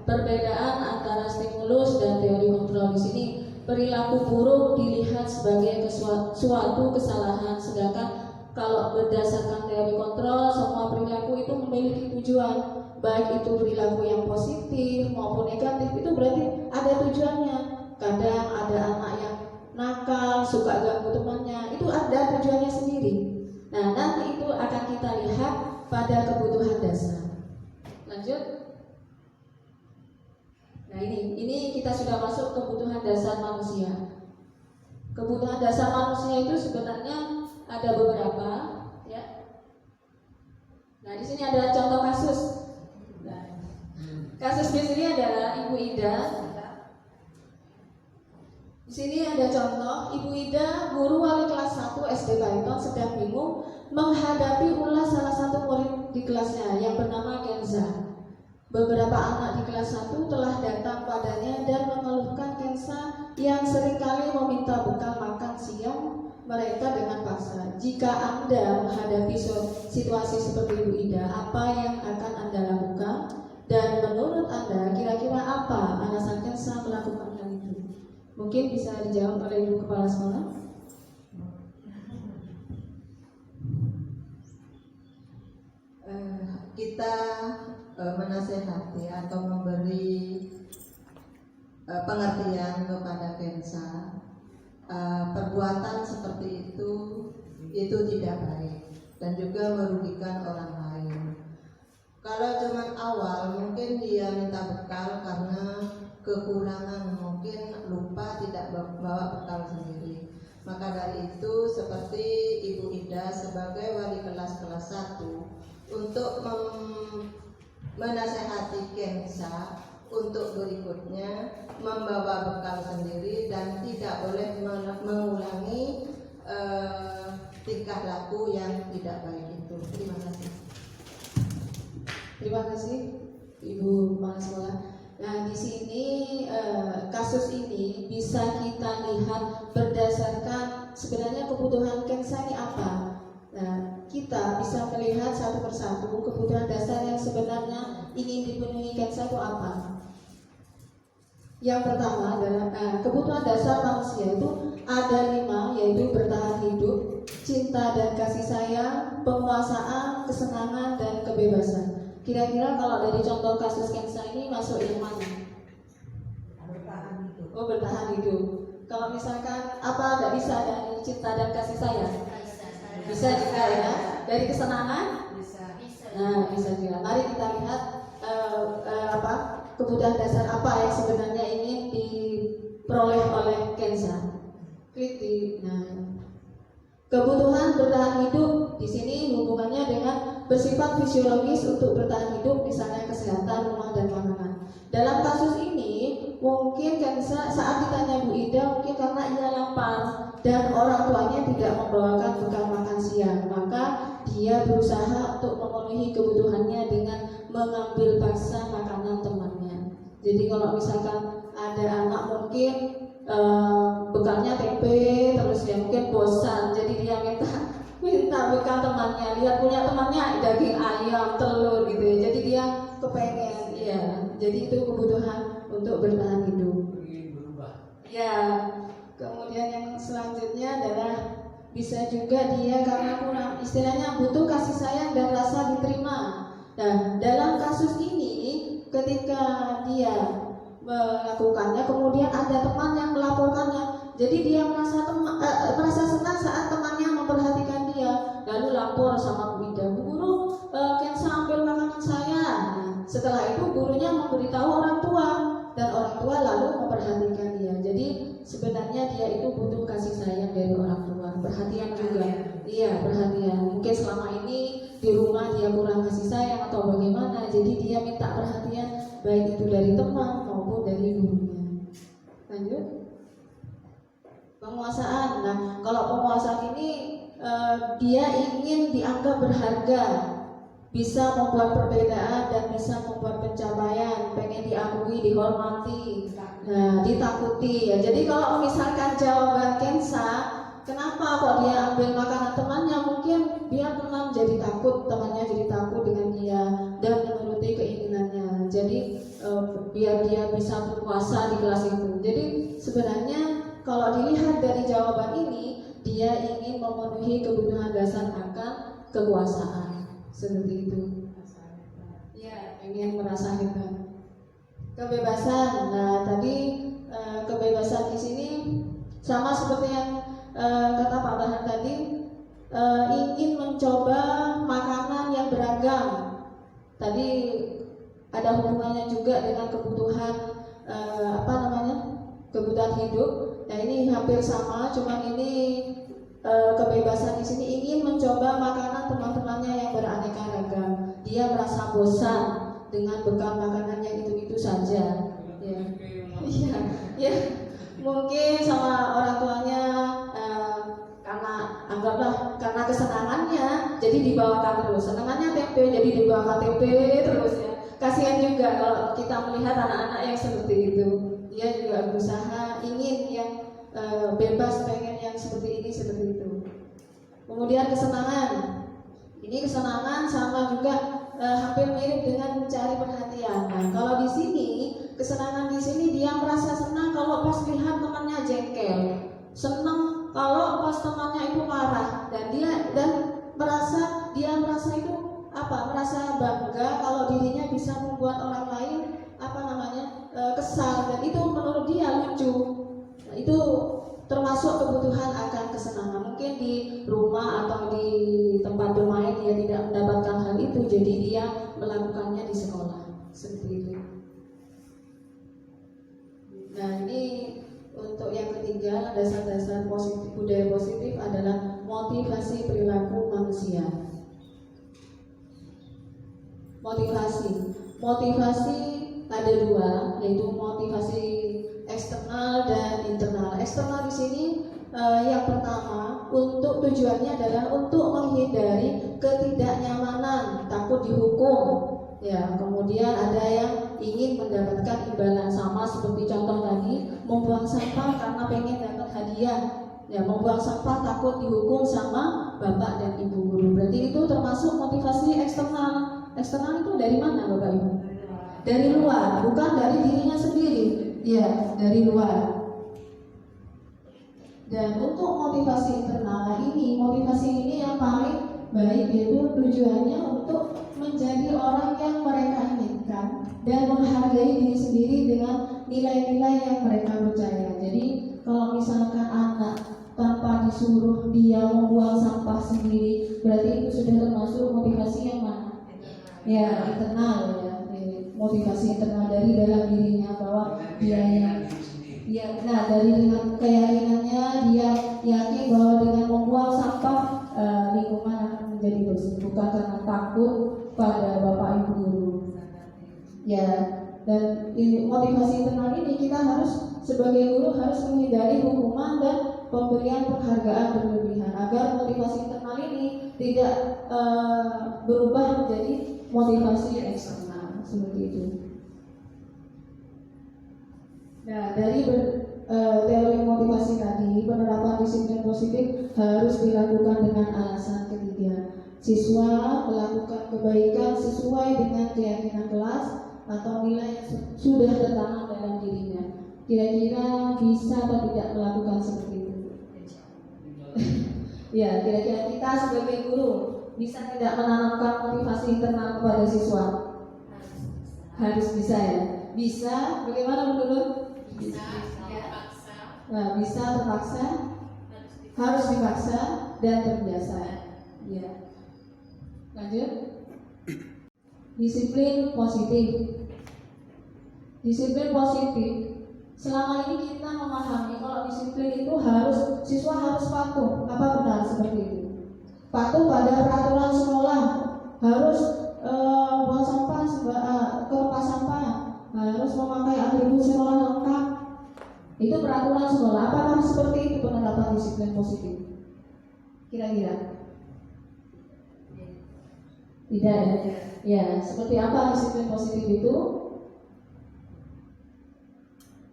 perbedaan antara stimulus dan teori kontrol. Di sini perilaku buruk dilihat sebagai suatu kesalahan, sedangkan kalau berdasarkan teori kontrol, semua perilaku itu memiliki tujuan, baik itu perilaku yang positif maupun negatif, itu berarti ada tujuannya. Kadang ada anak yang nakal, suka ganggu temannya, itu ada tujuannya sendiri. Nah, nanti itu akan kita lihat pada kebutuhan dasar. Lanjut. Nah, ini kita sudah masuk kebutuhan dasar manusia. Kebutuhan dasar manusia itu sebenarnya ada beberapa, ya. Nah, di sini ada contoh kasus. Nah, kasus di sini adalah Ibu Ida. Di sini ada contoh Ibu Ida, guru wali kelas 1 SD Python, sedang bingung menghadapi ulah salah satu murid di kelasnya yang bernama Kenza. Beberapa anak di kelas 1 telah datang padanya dan mengeluhkan Kenza yang seringkali meminta bekal makan siang mereka dengan paksa. Jika Anda menghadapi situasi seperti Ibu Ida, apa yang akan Anda lakukan? Dan menurut Anda, kira-kira apa alasan Kenza melakukan hal itu? Mungkin bisa dijawab oleh Ibu Kepala Sekolah. Kita menasehati atau memberi pengertian kepada Kenza. Perbuatan seperti itu tidak baik dan juga merugikan orang lain. Kalau zaman awal mungkin dia minta bekal karena kekurangan, mungkin lupa tidak bawa bekal sendiri. Maka dari itu seperti Ibu Ida sebagai wali kelas 1 untuk menasehati Kenza untuk berikutnya membawa bekal sendiri dan tidak boleh mengulangi tingkah laku yang tidak baik itu. Terima kasih. Terima kasih Ibu Kepala Sekolah. Nah, di sini kasus ini bisa kita lihat berdasarkan sebenarnya kebutuhan Kenza ini apa. Nah, kita bisa melihat satu persatu kebutuhan dasar yang sebenarnya ingin dipenuhi Kenza itu apa. Yang pertama adalah kebutuhan dasar manusia itu ada 5, yaitu bertahan hidup, cinta dan kasih sayang, penguasaan, kesenangan dan kebebasan. Kira-kira kalau dari contoh kasus Kenza ini masuk yang mana? Bertahan hidup. Oh, bertahan hidup. Kalau misalkan apa tidak bisa dari cinta dan kasih sayang? Bisa juga ya. Dari kesenangan? Bisa. Nah, bisa juga. Mari kita lihat kebutuhan dasar apa yang sebenarnya ingin diperoleh oleh Kenza. Klik. Nah, kebutuhan bertahan hidup di sini hubungannya dengan bersifat fisiologis untuk bertahan hidup, misalnya kesehatan, rumah dan makanan. Dalam kasus ini mungkin Kenza saat ditanya Bu Ida mungkin karena ia lapar dan orang tuanya tidak membawakan bekal makan siang, maka dia berusaha untuk memenuhi kebutuhannya dengan mengambil paksa makanan temannya. Jadi kalau misalkan ada anak mungkin bekalnya tempe, terus dia mungkin bosan, jadi dia minta bekal temannya. Lihat punya temannya daging ayam, telur gitu ya. Jadi dia kepengen, ya. Jadi itu kebutuhan untuk bertahan hidup. Ya. Kemudian yang selanjutnya adalah bisa juga dia karena kurang, istilahnya butuh kasih sayang dan rasa diterima. Nah, dalam kasus ini ketika dia melakukannya, kemudian ada teman yang melaporkannya, jadi dia merasa senang memperhatikan dia. Jadi sebenarnya dia itu butuh kasih sayang dari orang tua, perhatian juga. Iya, perhatian. Mungkin selama ini di rumah dia kurang kasih sayang atau bagaimana, jadi dia minta perhatian baik itu dari teman maupun dari gurunya. Lanjut. Penguasaan. Nah, kalau penguasaan ini dia ingin dianggap berharga, bisa membuat perbedaan dan bisa membuat pencapaian, pengen diakui, dihormati, nah ditakuti ya. Jadi kalau misalkan jawaban Kensa, kenapa kok dia ambil makanan temannya, mungkin biar teman jadi takut, temannya jadi takut dengan dia dan menuruti keinginannya. Jadi biar dia bisa berkuasa di kelas itu. Jadi sebenarnya kalau dilihat dari jawaban ini, dia ingin memenuhi kebutuhan dasar akan kekuasaan, seperti itu. Ya, ingin merasa hebat. Kebebasan. Nah, tadi kebebasan di sini sama seperti yang kata Pak Bahar tadi, ingin mencoba makanan yang beragam. Tadi ada hubungannya juga dengan kebutuhan kebutuhan hidup. Nah, ini hampir sama, cuma ini kebebasan di sini ingin mencoba makanan teman-temannya yang beraneka ragam. Dia merasa bosan dengan bekal makanan yang itu-itu saja. Ya, iya, ya. Mungkin sama orang tuanya karena kesenangannya, jadi dibawakan terus. Senangannya tempe, jadi dibawakan tempe terus ya. Kasihan juga kalau kita melihat anak-anak yang seperti itu. Dia juga berusaha ingin yang bebas, pengen yang seperti ini, seperti itu. Kemudian kesenangan. Ini kesenangan sama juga hampir mirip dengan mencari perhatian. Nah, kalau di sini kesenangan di sini dia merasa senang kalau pas lihat temannya jengkel, senang kalau pas temannya itu marah, dan dia merasa itu merasa bangga kalau dirinya bisa membuat orang lain kesal, dan itu menurut dia lucu. Nah, itu termasuk kebutuhan akan kesenangan. Mungkin di rumah atau di tempat bermain dia tidak mendapatkan hal itu, jadi dia melakukannya di sekolah, seperti itu. Nah, ini untuk yang ketiga, dasar-dasar positif, budaya positif adalah motivasi perilaku manusia. Motivasi ada dua, yaitu motivasi eksternal dan internal. Eksternal di sini yang pertama, untuk tujuannya adalah untuk menghindari ketidaknyamanan, takut dihukum. Ya, kemudian ada yang ingin mendapatkan imbalan, sama seperti contoh tadi, membuang sampah karena pengen dapat hadiah. Ya, membuang sampah takut dihukum sama bapak dan ibu guru. Berarti itu termasuk motivasi eksternal. Eksternal itu dari mana, Bapak Ibu? Dari luar, bukan dari dirinya sendiri. Ya, dari luar. Dan untuk motivasi internal motivasi ini yang paling baik, yaitu tujuannya untuk menjadi orang yang mereka inginkan dan menghargai diri sendiri dengan nilai-nilai yang mereka percaya. Jadi kalau misalkan anak tanpa disuruh dia membuang sampah sendiri, berarti itu sudah termasuk motivasi yang mana? Ya, internal ya. Motivasi internal dari dalam dirinya, bahwa dia dari dengan keyakinannya dia yakin bahwa dengan membuang sampah lingkungan akan menjadi bersih, bukan karena takut pada bapak ibu guru. Ya, dan motivasi internal ini kita harus sebagai guru harus menghindari hukuman dan pemberian penghargaan berlebihan, agar motivasi internal ini tidak berubah menjadi motivasi eksternal, seperti itu. Nah, dari teori motivasi tadi, penerapan disiplin positif harus dilakukan dengan alasan ketiga. Siswa melakukan kebaikan sesuai dengan keyakinan kelas atau nilai yang sudah tertanam dalam dirinya. Kira-kira bisa atau tidak melakukan seperti itu? Ya, kira-kira kita sebagai guru bisa tidak menanamkan motivasi internal kepada siswa? Harus bisa ya. Bisa, bagaimana menurut? Bisa, terpaksa. Nah, bisa terpaksa, harus dipaksa dan terbiasa. Ya. Lanjut. Disiplin positif. Disiplin positif selama ini kita memahami kalau disiplin itu harus siswa harus patuh. Apa benar seperti itu? Patuh pada peraturan sekolah, harus buang sampah ke tempat sampah, harus memakai atribut sekolah lengkap. Itu peraturan sekolah. Apakah seperti itu penerapan disiplin positif? Kira-kira? Tidak ya? Ya, seperti apa disiplin positif itu?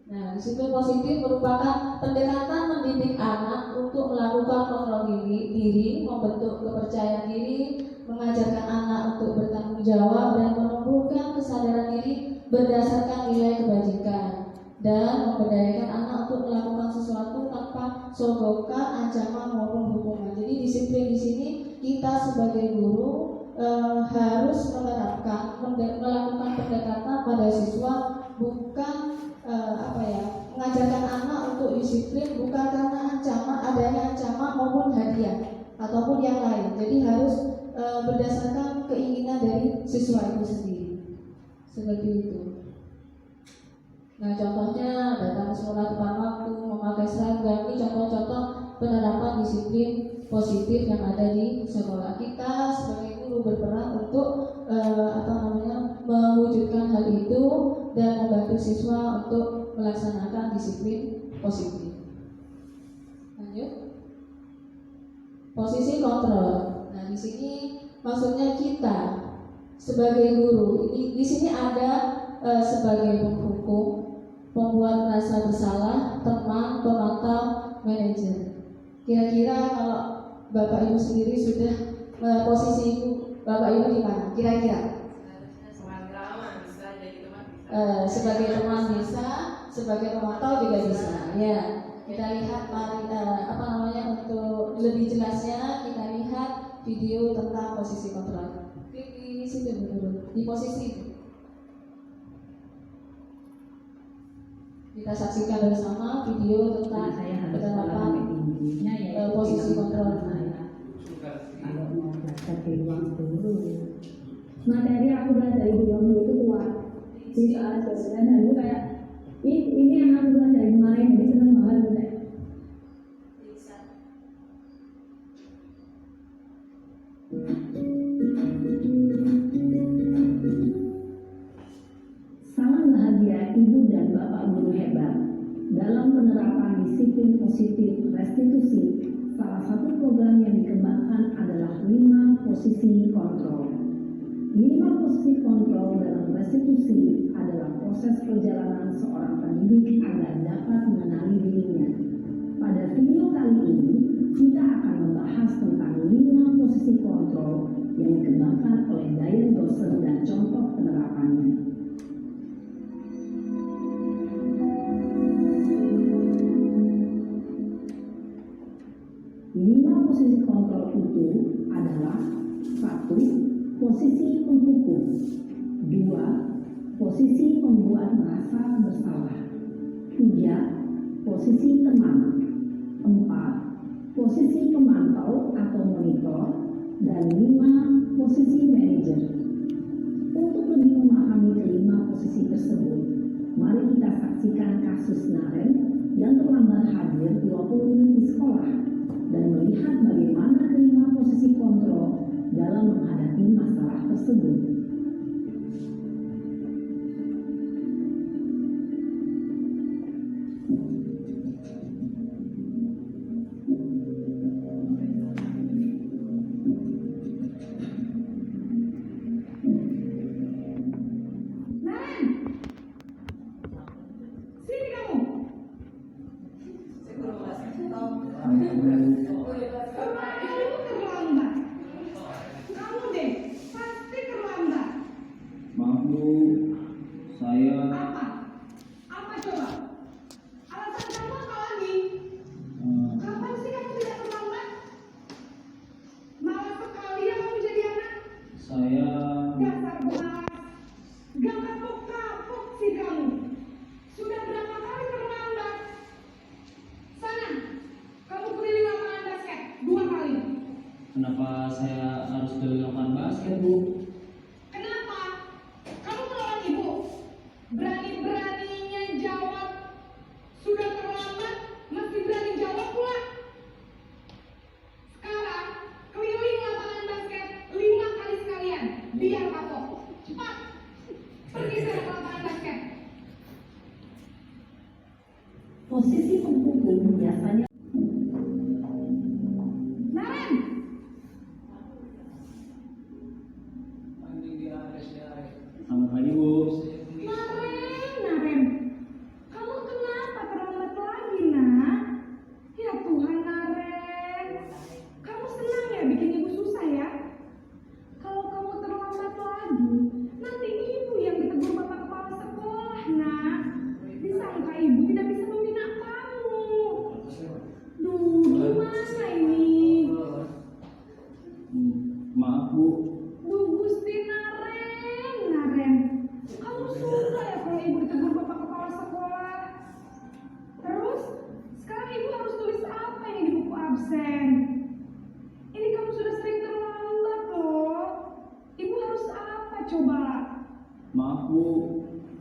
Nah, disiplin positif merupakan pendekatan mendidik anak untuk melakukan kontrol diri, membentuk kepercayaan diri, mengajarkan anak untuk bertanggung jawab dan menumbuhkan kesadaran diri berdasarkan nilai kebajikan, dan memberdayakan anak untuk melakukan sesuatu tanpa sogokan, ancaman maupun hukuman. Jadi disiplin di sini kita sebagai guru harus menerapkan, melakukan pendekatan pada siswa, bukan mengajarkan anak untuk disiplin bukan karena adanya ancaman maupun hadiah ataupun yang lain. Jadi harus berdasarkan keinginan dari siswa itu sendiri. Seperti itu. Nah, contohnya datang ke sekolah tepat waktu, memakai seragam, ini contoh-contoh penerapan disiplin positif yang ada di sekolah. Kita sebagai guru berperan untuk mewujudkan hal itu dan membantu siswa untuk melaksanakan disiplin positif. Lanjut. Posisi kontrol. Nah, di sini maksudnya kita sebagai guru. Di sini ada sebagai penghukum, pembuat merasa bersalah, teman, pemantau, manajer. Kira-kira kalau Bapak Ibu sendiri sudah posisi Bapak Ibu di mana? Kira-kira? Sebagai teman bisa, sebagai pemantau juga bisa. Ya, kita lihat untuk lebih jelasnya kita lihat video tentang posisi kontrol. Di situ dulu, di posisi itu. Kita saksikan bersama video tentang penerapan posisi kontrol. Kalau mau belajar di ruang guru, materi aku belajar di ruang guru itu kuat. Jadi soal dosen itu kayak ini yang aku belajar kemarin, jadi seneng banget gitu. Salam bahagia ibu dan bapak guru hebat. Dalam penerapan disiplin positif restitusi, salah satu program yang dikembangkan adalah 5 posisi kontrol. 5 posisi kontrol dalam restitusi adalah proses perjalanan seorang pendidik agar dapat mengenali dirinya. Pada video kali ini, kita akan membahas tentang 5 posisi kontrol yang dikembangkan oleh Diane Dawson dan contoh penerapannya. Posisi kontrol itu adalah 1. Posisi penghukum, 2. Posisi pembuat merasa bersalah, 3. Posisi teman, 4. Posisi pemantau atau monitor, dan 5. Posisi manajer. Untuk lebih memahami kelima posisi tersebut, mari kita saksikan kasus Naren yang terlambat hadir 20 menit di sekolah dan melihat bagaimana kelima posisi kontrol dalam menghadapi masalah tersebut. Terlambat. Kamu deh, pasti terlambat. Posisi penghubung biasanya Selamat pagi, Bu. Naren, kamu kenapa terlambat lagi, nak? Ya Tuhan, Naren. Kamu senang ya bikin ibu susah ya? Kalau kamu terlambat lagi, nanti ibu yang ditegur bapak kepala sekolah, nak. Disangka ibu tidak bisa membina kamu. Duh, gimana ini? Maaf, Bu. Duh, Gusti Naren. Kamu suka ya kalau ibu ditegur bapak kepala sekolah? Terus, sekarang ibu harus tulis apa ini di buku absen? Ini kamu sudah sering terlambat loh. Ibu harus apa coba? Maaf, Bu.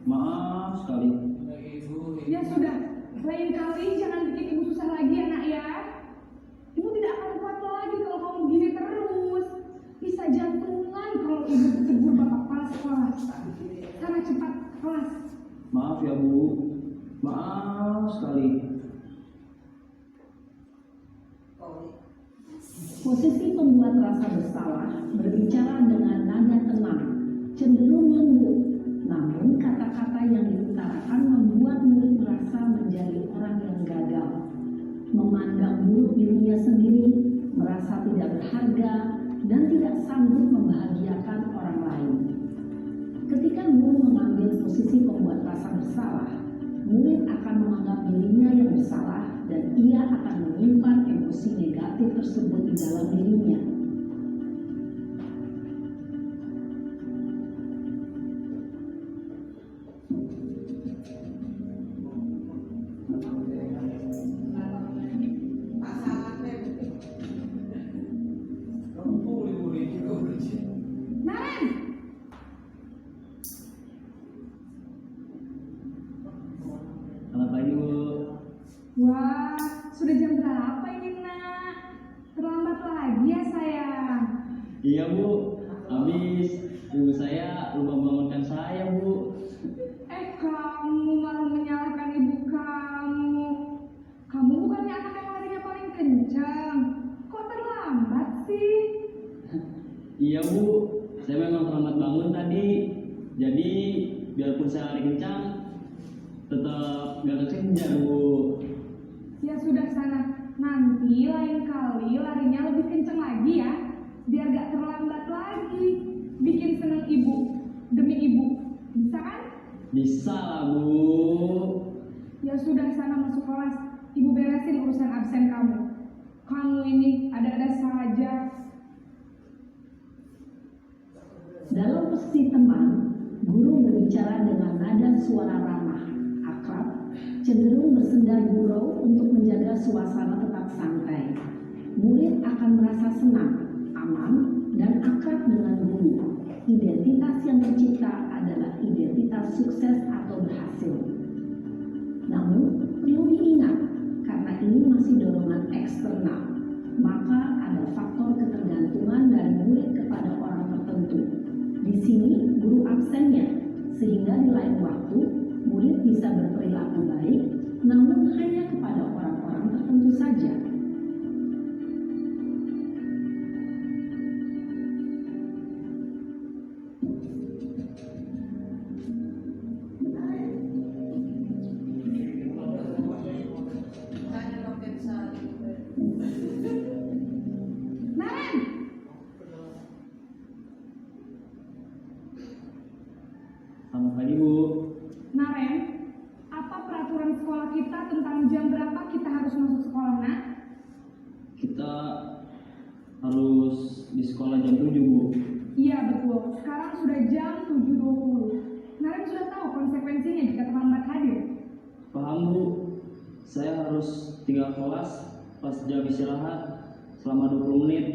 Maaf sekali. Ya sudah, lain kali jangan bikin ibu susah lagi ya nak ya. Ibu tidak akan kuat lagi kalau kamu begini terus. Bisa jantungan kalau ibu ditegur bapak kepala sekolah. Sana cepat ke kelas. Maaf ya, Bu. Maaf sekali. posisi pembuat rasa bersalah berbicara dengan nada tenang, cenderung lembut. Namun kata-kata yang diutarakan membuat murid merasa menjadi orang yang gagal, memandang buruk dirinya sendiri, merasa tidak berharga, dan tidak sanggup membahagiakan orang lain. Ketika guru mengambil posisi pembuat rasa bersalah, murid akan menganggap dirinya yang bersalah dan ia akan menyimpan emosi negatif tersebut di dalam dirinya. Naren, Selamat pagi, Bu. wah, sudah jam berapa ini nak? Terlambat lagi ya sayang. Iya, Bu. Habis ibu saya lupa bangunkan saya, Bu. Kamu malah menyalahkan ibu kamu. Kamu bukannya anak yang larinya paling kencang. Kok terlambat sih? Iya, Bu. Saya memang terlambat bangun tadi. Jadi biarpun saya lari kencang, tetap gak kekejar, Bu. Ya sudah sana. Nanti lain kali larinya lebih kencang lagi ya. Biar gak terlambat lagi. Bikin seneng ibu. Demi ibu. Bisa kan? Bisa lah, Bu. Ya sudah sana masuk kelas. Ibu beresin urusan absen kamu. Kamu ini ada-ada saja. Dalam posisi teman, guru berbicara dengan nada suara ramah, akrab, cenderung bersendar gurau untuk menjaga suasana tetap santai. Murid akan merasa senang, aman, dan akrab dengan guru. Identitas yang tercipta adalah identitas sukses atau berhasil. Namun, perlu diingat, karena ini masih dorongan eksternal, maka ada faktor ketergantungan dari murid kepada orang tertentu. Di sini guru absennya, sehingga di lain waktu murid bisa berperilaku baik, namun hanya kepada orang-orang tertentu saja. Naren, Selamat pagi, Bu. Naren, apa peraturan sekolah kita tentang jam berapa kita harus masuk sekolah, nak? Kita harus di sekolah jam 7, Bu. Iya betul, sekarang sudah jam 7.20. Naren sudah tahu konsekuensinya jika terlambat hadir. Paham, Bu. Saya harus tinggal kelas pas jam istirahat selama 20 menit.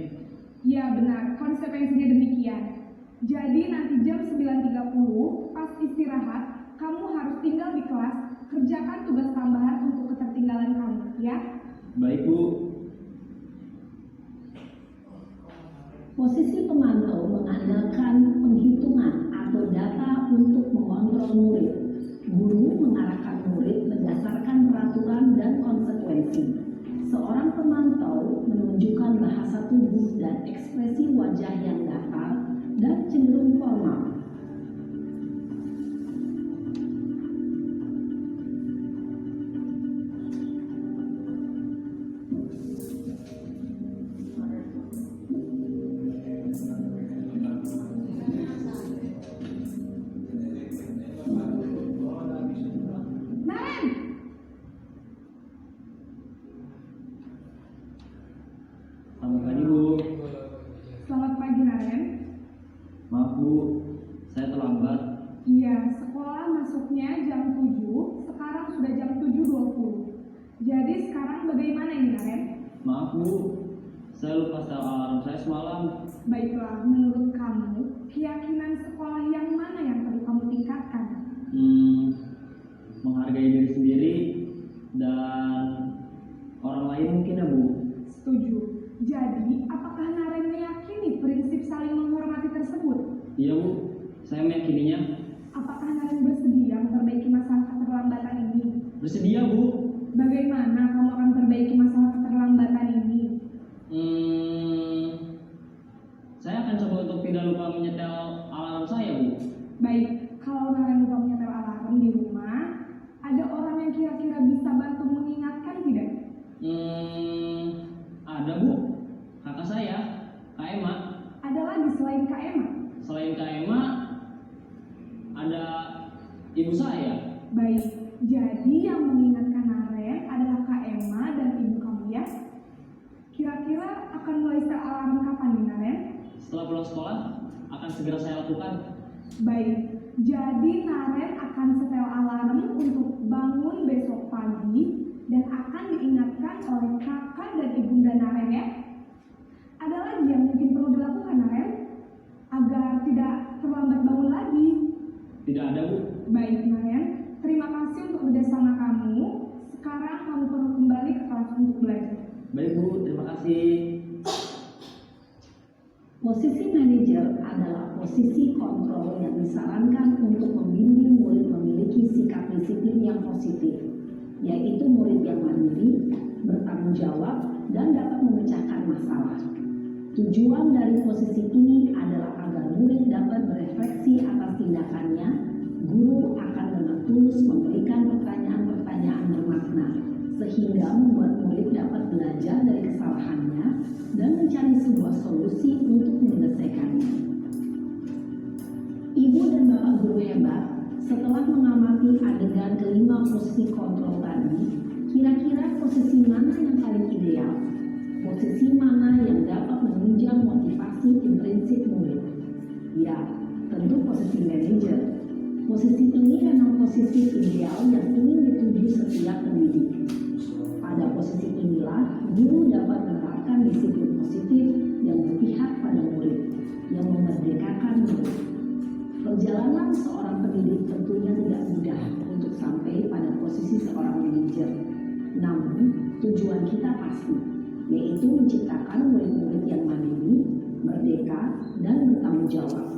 Iya benar, konsekuensinya demikian. Jadi nanti jam 9.30 pas istirahat, kamu harus tinggal di kelas, kerjakan tugas tambahan untuk ketertinggalan kamu, ya? Baik, Bu. Posisi pemantau mengandalkan penghitungan atau data untuk mengontrol murid. Guru mengarahkan murid berdasarkan peraturan dan konsekuensi. Seorang pemantau menunjukkan bahasa tubuh dan ekspresi wajah yang datar dan cenderung formal. Naren, Selamat pagi Bu. selamat pagi Naren. Maaf Bu, saya terlambat. Iya, sekolah masuknya jam 7, sekarang sudah jam 7.20. Jadi sekarang bagaimana ini Naren? Maaf Bu, saya lupa setel alarm saya semalam. Baiklah, menurut kamu, keyakinan sekolah yang mana yang perlu kamu tingkatkan? Menghargai diri sendiri dan orang lain mungkin ya Bu. Setuju. Jadi, apakah Naren meyakini prinsip saling menghormati tersebut? Iya Bu, saya meyakininya. Apakah Naren bersedia memperbaiki masalah keterlambatan ini? Bersedia Bu. Bagaimana kamu akan perbaiki masalah keterlambatan ini? Saya akan coba untuk tidak lupa menyetel alarm saya Bu. Baik, kalau Naren lupa menyetel alarm di rumah, ada orang yang kira-kira bisa bantu mengingatkan tidak? Ada Bu, kakak saya, Kak Emma. Ada lagi selain Kak Emma? Selain Kak Emma, ada ibu saya. Baik, jadi yang mengingatkan Naren adalah Kak Emma dan ibu kamu ya? Kira-kira akan mulai setel alarm kapan nih Naren? Setelah pulang sekolah, akan segera saya lakukan. Baik, jadi Naren akan setel alarm untuk bangun besok pagi dan akan diingatkan oleh kakak dan ibunda Naren ya. Ada lagi yang mungkin perlu dilakukan Naren agar tidak terlambat bangun lagi. Tidak ada Bu. Baik Naren, terima kasih untuk kerjasama kamu. Sekarang kamu perlu kembali ke kelas untuk belajar. Baik Bu, terima kasih. Posisi manajer adalah posisi kontrol yang disarankan untuk membimbing murid memiliki sikap disiplin yang positif, yaitu murid yang mandiri, bertanggung jawab, dan dapat memecahkan masalah. Tujuan dari posisi ini adalah agar murid dapat berefleksi atas tindakannya. Guru akan dengan tulus memberikan pertanyaan-pertanyaan bermakna, sehingga membuat murid dapat belajar dari kesalahannya dan mencari sebuah solusi untuk menyelesaikannya. Ibu dan bapak guru hebat, setelah mengamati adegan kelima posisi kontrol tadi, kira-kira posisi mana yang paling ideal? Posisi mana yang dapat menunjang motivasi intrinsik murid? Ya, tentu posisi manajer. Posisi ini memang posisi ideal yang ingin dituju setiap pendidik. Pada posisi inilah, guru dapat menerapkan disiplin positif yang berpihak pada murid, yang memerdekakan murid. Perjalanan seorang pendidik tentunya tidak mudah untuk sampai pada posisi seorang manajer. Namun, tujuan kita pasti, yaitu menciptakan murid-murid yang mandiri, merdeka, dan bertanggung jawab.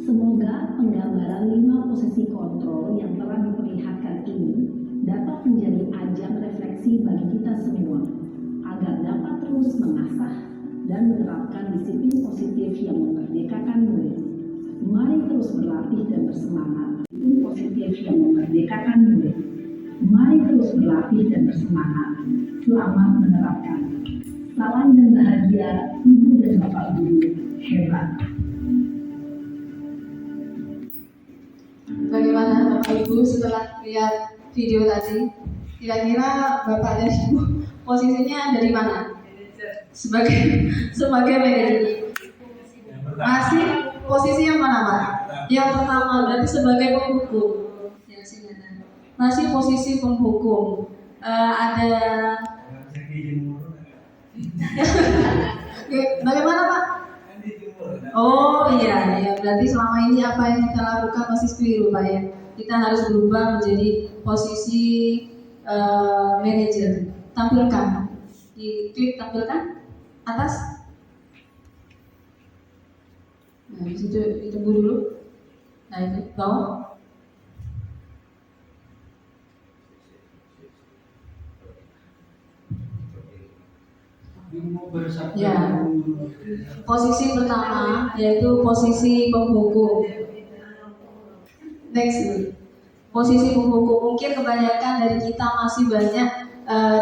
Semoga penggambaran 5 posisi kontrol yang telah diperlihatkan ini dapat menjadi ajang refleksi bagi kita semua, agar dapat terus mengasah dan menerapkan disiplin positif yang memerdekakan murid. Mari terus berlatih dan bersemangat. Disiplin positif yang memerdekakan murid. Mari terus berlatih dan bersemangat. Selamat menerapkan. Salam dan bahagia, Ibu dan Bapak Guru hebat. Bagaimana Bapak Ibu setelah lihat video tadi? Kira-kira Bapak dan Ibu posisinya dari mana? Sebagai manajer. Masih posisi yang mana Pak? Yang pertama berarti sebagai penghukum. Masih posisi penghukum. Ada. Bagaimana Pak? Oh iya, berarti selama ini apa yang kita lakukan masih keliru Pak ya. Kita harus berubah menjadi posisi manajer. Tampilkan di klip, tampilkan atas. Nah, di situ ditunggu dulu. Nah, itu bawah. Ya. Posisi pertama yaitu posisi penghukum. Next. Posisi penghukum, mungkin kebanyakan dari kita masih banyak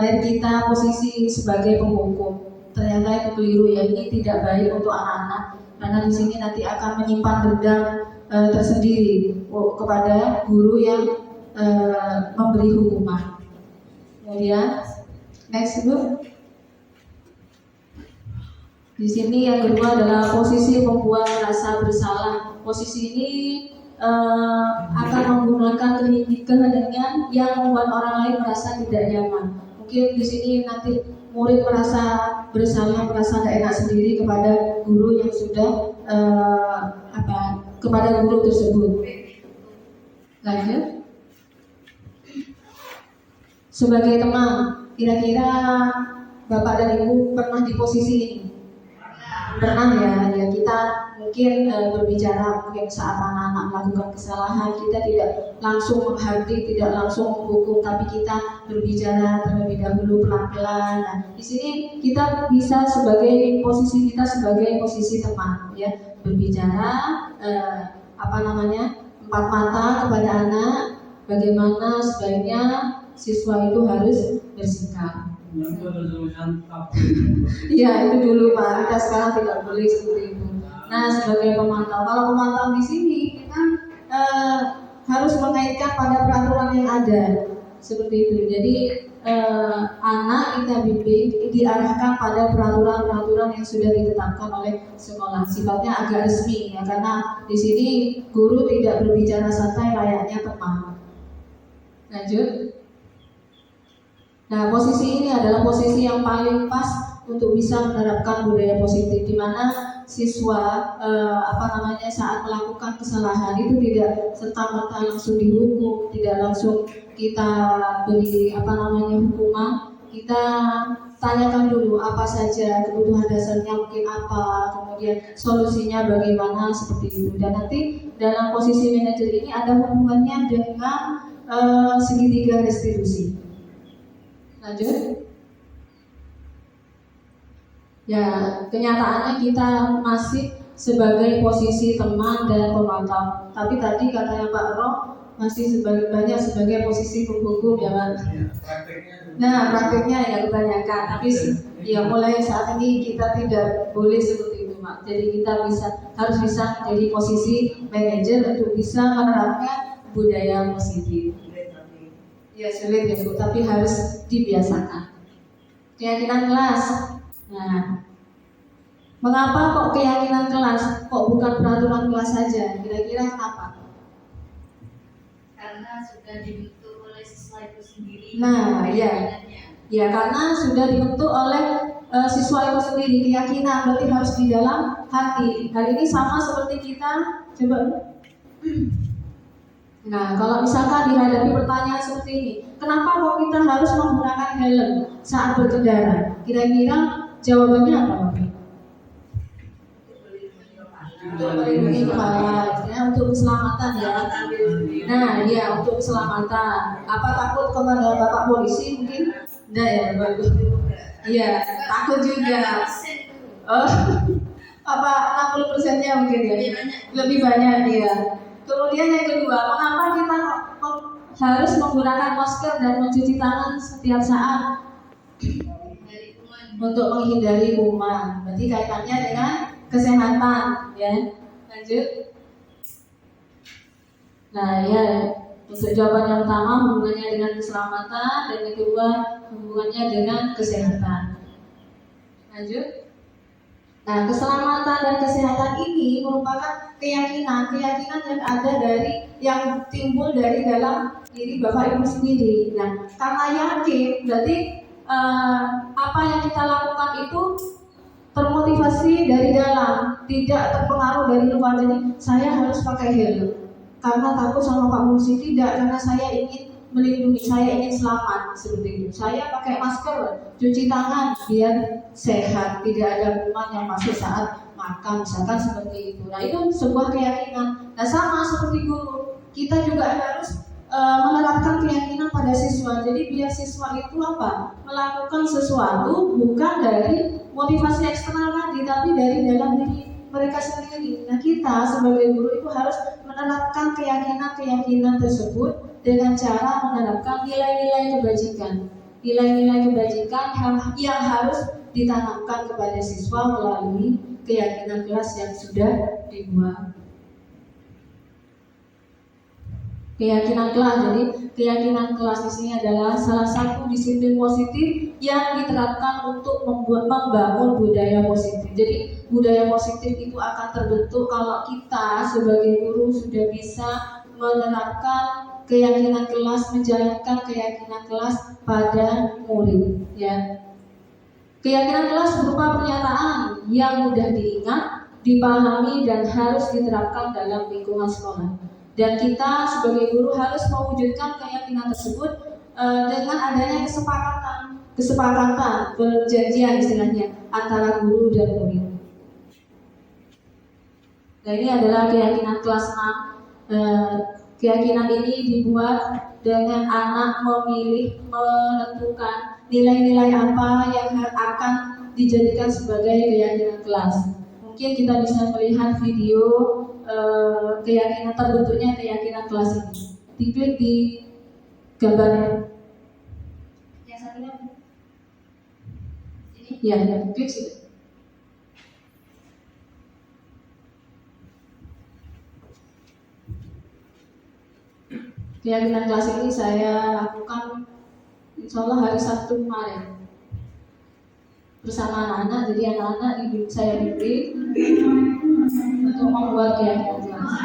dari kita posisi sebagai penghukum. Ternyata itu keliru ya, ini tidak baik untuk anak-anak karena di sini nanti akan menyimpan dendam tersendiri kepada guru yang memberi hukuman. Kemudian next Bu. Di sini yang kedua adalah posisi membuat rasa bersalah. Posisi ini akan menggunakan keheningan yang membuat orang lain merasa tidak nyaman. Mungkin di sini nanti murid merasa bersalah, merasa tidak enak sendiri kepada guru yang sudah kepada guru tersebut. Lanjut. Sebagai teman, kira-kira Bapak dan Ibu pernah di posisi ini? Pernah ya kita mungkin berbicara mungkin saat anak-anak melakukan kesalahan, kita tidak langsung menghakimi, tidak langsung menghukum, tapi kita berbicara terlebih dahulu pelan-pelan. Nah, di sini kita bisa sebagai posisi kita sebagai posisi teman, ya, berbicara empat mata kepada anak, bagaimana sebaiknya siswa itu harus bersikap. Iya itu dulu Pak, kita sekarang tidak boleh seperti itu. Nah sebagai pemantau, kalau pemantau di sini kita harus mengaitkan pada peraturan yang ada seperti itu. Jadi anak kita bimbing diarahkan pada peraturan-peraturan yang sudah ditetapkan oleh sekolah. Sifatnya agak resmi ya, karena di sini guru tidak berbicara santai layaknya teman. Lanjut. Nah, posisi ini adalah posisi yang paling pas untuk bisa menerapkan budaya positif, di mana siswa saat melakukan kesalahan itu tidak serta-merta langsung dihukum, tidak langsung kita beri hukuman. Kita tanyakan dulu apa saja kebutuhan dasarnya, mungkin apa, kemudian solusinya bagaimana, seperti itu. Dan nanti dalam posisi manajer ini ada hubungannya dengan segitiga restitusi. Lanjut. Ya, kenyataannya kita masih sebagai posisi teman dan pemantau. Tapi tadi katanya Pak Roh masih banyak sebagai posisi penghukum ya Pak. Nah, prakteknya ya kebanyakan. Tapi ya mulai saat ini kita tidak boleh seperti itu Pak. Jadi kita harus bisa menjadi posisi manajer untuk bisa menerapkan budaya positif. Ya sulit ya Bu, tapi harus dibiasakan. Keyakinan kelas. Nah, mengapa kok keyakinan kelas? Kok bukan peraturan kelas saja? Kira-kira kenapa? Karena sudah dibentuk oleh siswa itu sendiri. Nah, ya karena sudah dibentuk oleh siswa itu sendiri. Keyakinan berarti harus di dalam hati. Hal ini sama seperti kita coba. Nah, kalau misalkan dihadapi pertanyaan seperti ini, kenapa kok kita harus menggunakan helm saat berkendara? Kira-kira jawabannya apa, Bapak? Untuk melindungi kepala, ya, untuk keselamatan ya. Nah, ya untuk keselamatan. Apa takut kepada Bapak polisi mungkin? Enggak ya, bagus. Iya, takut juga. Oh, apa 60%-nya mungkin ya? Lebih banyak ya. Kemudian yang kedua, mengapa kita harus menggunakan masker dan mencuci tangan setiap saat? Untuk menghindari kuman. Berarti kaitannya dengan kesehatan, ya. Lanjut. Nah, ya. Untuk jawaban yang pertama hubungannya dengan keselamatan, dan yang kedua hubungannya dengan kesehatan. Lanjut. Nah, keselamatan dan kesehatan ini merupakan keyakinan yang ada yang timbul dari dalam diri Bapak Ibu sendiri. Nah, karena yakin berarti apa yang kita lakukan itu termotivasi dari dalam, tidak terpengaruh dari luar. Jadi saya harus pakai helm karena takut sama Pak Polisi, tidak, karena saya ingin melindungi, saya ingin selamat, seperti itu. Saya pakai masker, cuci tangan biar sehat, tidak ada kuman yang masuk saat makan, misalkan seperti itu. Nah, itu sebuah keyakinan. Nah, sama seperti guru, kita juga harus menerapkan keyakinan pada siswa. Jadi biar siswa itu apa? Melakukan sesuatu bukan dari motivasi eksternal tadi, tapi dari dalam diri mereka sendiri. Nah, kita sebagai guru itu harus menerapkan keyakinan-keyakinan tersebut dengan cara menerapkan nilai-nilai kebajikan. Nilai-nilai kebajikan yang harus ditanamkan kepada siswa melalui keyakinan kelas yang sudah dibuat. Keyakinan kelas, jadi keyakinan kelas di sini adalah salah satu disiplin positif yang diterapkan untuk membangun budaya positif. Jadi budaya positif itu akan terbentuk kalau kita sebagai guru sudah bisa menerapkan keyakinan kelas, menjalankan keyakinan kelas pada murid. Ya, keyakinan kelas berupa pernyataan yang mudah diingat, dipahami dan harus diterapkan dalam lingkungan sekolah. Dan kita sebagai guru harus mewujudkan keyakinan tersebut dengan adanya kesepakatan, perjanjian istilahnya antara guru dan murid. Nah, ini adalah keyakinan kelas 6. Keyakinan ini dibuat dengan anak memilih, menentukan nilai-nilai apa yang akan dijadikan sebagai keyakinan kelas. Mungkin kita bisa melihat video keyakinan terbentuknya keyakinan kelas ini. Diklik di gambarnya. Yang satunya ini? Ya, klik situ. Keyakinan kelas ini saya lakukan insya Allah hari Sabtu kemarin bersama anak-anak. Jadi anak-anak saya bimbing untuk membuat keyakinan kelas.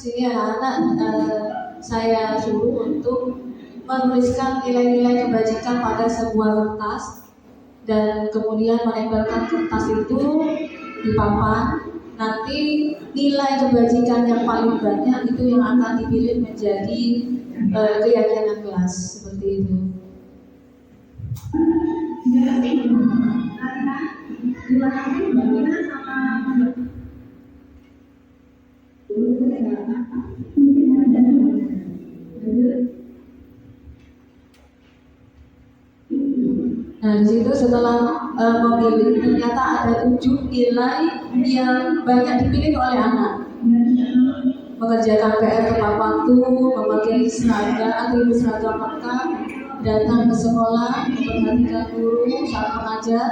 sini anak-anak saya suruh untuk menuliskan nilai-nilai kebajikan pada sebuah kertas dan kemudian menempelkan kertas itu di papan. Nanti nilai kebajikan yang paling banyak itu yang akan dipilih menjadi keyakinan kelas, seperti itu. Nah, di situ setelah memilih ternyata ada 7 nilai yang banyak dipilih oleh anak. Mengerjakan PR tepat waktu, memakai seragam, atribut seragam lengkap, datang ke sekolah, memperhatikan guru saat mengajar,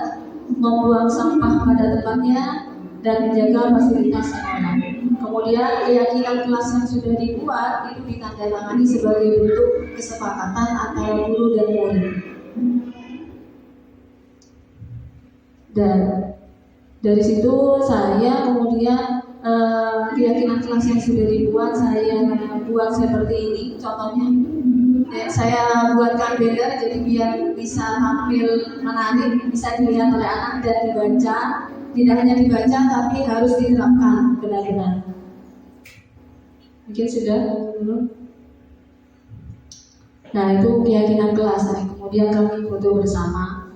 membuang sampah pada tempatnya, dan menjaga fasilitas sekolah. Kemudian keyakinan kelas yang sudah dibuat itu ditandatangani sebagai bentuk kesepakatan antara guru dan murid. Dan dari situ saya kemudian keyakinan kelas yang sudah dibuat saya buat seperti ini. Contohnya saya buatkan banner jadi biar bisa tampil menarik, bisa dilihat oleh anak dan dibaca. Tidak hanya dibaca tapi harus diterapkan benar-benar. Mungkin sudah dulu. Nah, itu keyakinan kelas. Nah, kemudian kami foto bersama.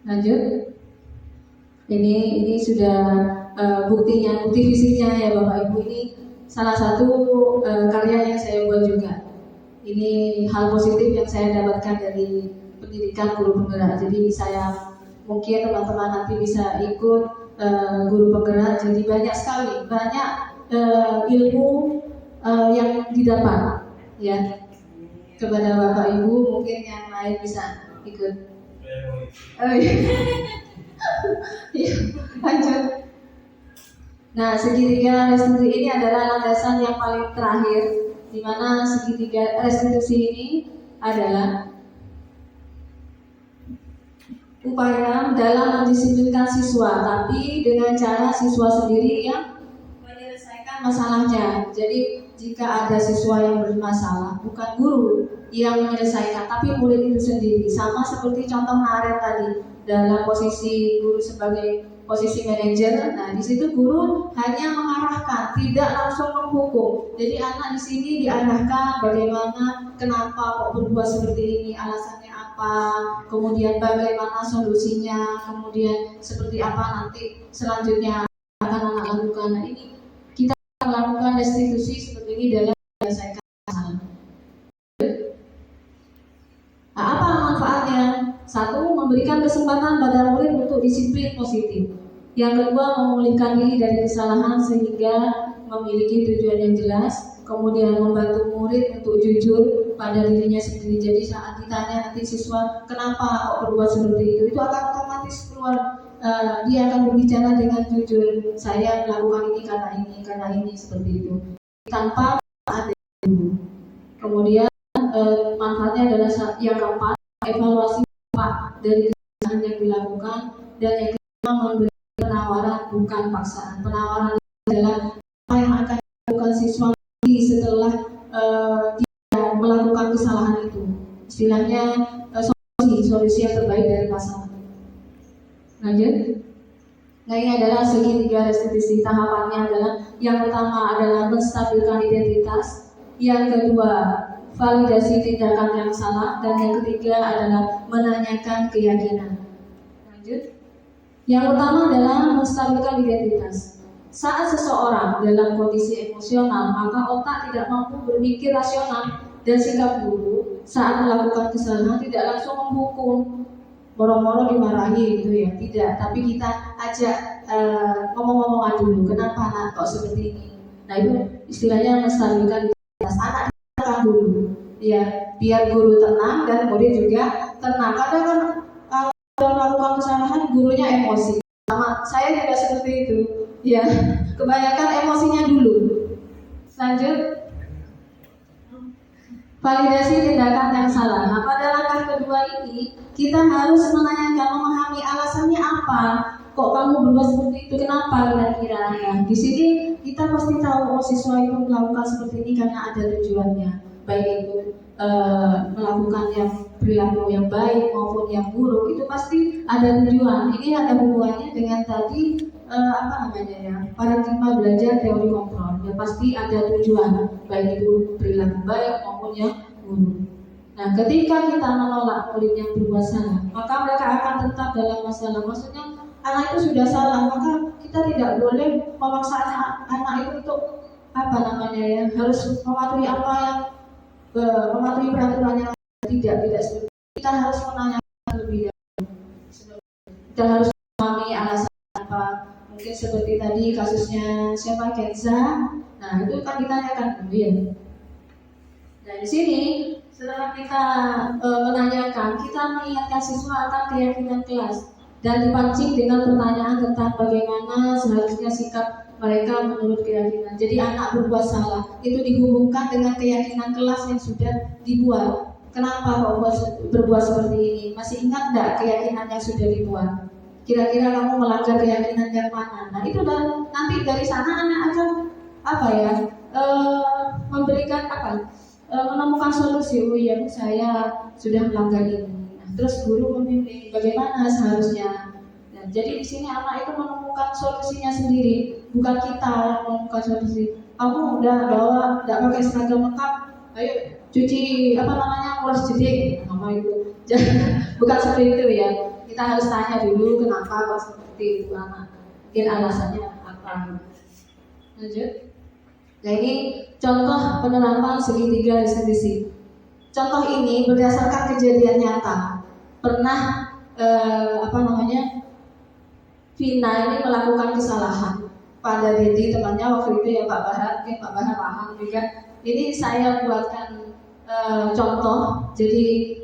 Lanjut. Ini sudah buktinya, bukti fisiknya ya Bapak Ibu. Ini salah satu karya yang saya buat juga. Ini hal positif yang saya dapatkan dari pendidikan guru penggerak. Jadi saya mungkin teman-teman nanti bisa ikut guru penggerak. Jadi banyak sekali, banyak ilmu yang didapat ya kepada Bapak Ibu. Mungkin yang lain bisa ikut. Oh, iya. Lanjut. Nah, segitiga restitusi ini adalah landasan yang paling terakhir, di mana segitiga restitusi ini adalah upaya dalam mendisiplinkan siswa, tapi dengan cara siswa sendiri yang menyelesaikan masalahnya. Jadi jika ada siswa yang bermasalah, bukan guru yang menyelesaikan, tapi murid itu sendiri. Sama seperti contoh Naren tadi, dalam posisi guru sebagai posisi manajer. Nah, di situ guru hanya mengarahkan, tidak langsung menghukum. Jadi anak di sini diarahkan bagaimana, kenapa kok berbuat seperti ini, alasannya apa, kemudian bagaimana solusinya, kemudian seperti apa nanti selanjutnya akan anak lakukan. Nah, ini kita melakukan restitusi seperti ini dalam menyelesaikan masalah. Nah, apa manfaatnya? Satu, memberikan kesempatan pada murid untuk disiplin positif. Yang kedua, memulihkan diri dari kesalahan sehingga memiliki tujuan yang jelas. Kemudian membantu murid untuk jujur pada dirinya sendiri. Jadi saat ditanya nanti siswa kenapa kok berbuat seperti itu akan otomatis keluar. Dia akan berbicara dengan jujur. Saya melakukan ini karena ini seperti itu. Tanpa ada dulu. Kemudian manfaatnya adalah yang keempat, evaluasi dari kesalahan yang dilakukan, dan yang kelima memberi penawaran bukan paksaan. Penawaran adalah apa yang akan dilakukan siswa setelah dia melakukan kesalahan itu. Istilahnya solusi yang terbaik dari masalah. Lanjut. Nah, ini adalah segitiga restitusi. Tahapannya adalah yang pertama adalah menstabilkan identitas, yang kedua validasi tindakan yang salah, dan yang ketiga adalah menanyakan keyakinan. Lanjut. Yang pertama adalah menstabilkan identitas. Saat seseorang dalam kondisi emosional, maka otak tidak mampu berpikir rasional, dan sikap guru saat melakukan kesalahan tidak langsung menghukum, moro-moro dimarahi gitu ya, tidak. Tapi kita ajak ngomong-ngomongan dulu, kenapa nak kok seperti ini. Nah, itu istilahnya menstabilkan identitas. Anak dulu ya, biar guru tenang dan murid juga tenang. Kadang kan kalau melakukan kesalahan gurunya emosi. Sama saya tidak seperti itu ya, kebanyakan emosinya dulu. Lanjut. Validasi tindakan yang salah. Nah, pada langkah kedua ini kita harus menanyakan, memahami alasannya apa, kok kamu berbuat seperti itu, kenapa kira-kira. Nah, di sini kita kita pasti tahu siswa itu melakukan seperti ini karena ada tujuannya, baik itu melakukan yang perilaku yang baik maupun yang buruk, itu pasti ada tujuan. Ini ada hubungannya dengan tadi paradigma belajar teori kontrol. Ya pasti ada tujuan, baik itu perilaku baik maupun yang buruk. Nah, ketika kita menolak murid yang berbuat salah, maka mereka akan tetap dalam masalah. Maksudnya anak itu sudah salah, maka kita tidak boleh memaksa anak itu untuk harus mematuhi apa yang mematuhi peraturan yang tidak seperti. Kita harus menanyakan lebih dahulu. Kita harus memahami alasan apa. Mungkin seperti tadi kasusnya siapa, Kenza. Nah, itu kan ditanyakan dulu ya. Nah, di sini setelah kita menanyakan, kita mengingatkan siswa akan keyakinan kelas dan dipancing dengan pertanyaan tentang bagaimana seharusnya sikap mereka menurut keyakinan. Jadi anak berbuat salah itu dihubungkan dengan keyakinan kelas yang sudah dibuat. Kenapa kok berbuat seperti ini? Masih ingat enggak keyakinan yang sudah dibuat? Kira-kira kamu melanggar keyakinan yang mana? Nah, itu nanti dari sana anak akan memberikan menemukan solusi. Oh iya, saya sudah melanggar ini. Nah, terus guru membimbing bagaimana seharusnya. Nah, jadi di sini anak itu menemukan solusinya sendiri, bukan kita yang menemukan solusi. Kamu udah bawa, tidak pakai seragam lengkap, ayo cuci ulas jedik, itu. Jadi bukan seperti itu ya. Kita harus tanya dulu kenapa kok seperti itu anak. Mungkin alasannya apa. Lanjut. Nah, ini contoh penerapan segitiga distribusi. Contoh ini berdasarkan kejadian nyata. Pernah Vina ini melakukan kesalahan pada Dedi temannya waktu itu ya Pak Bahar, mungkin Pak Bahar paham juga. Ini saya buatkan contoh. Jadi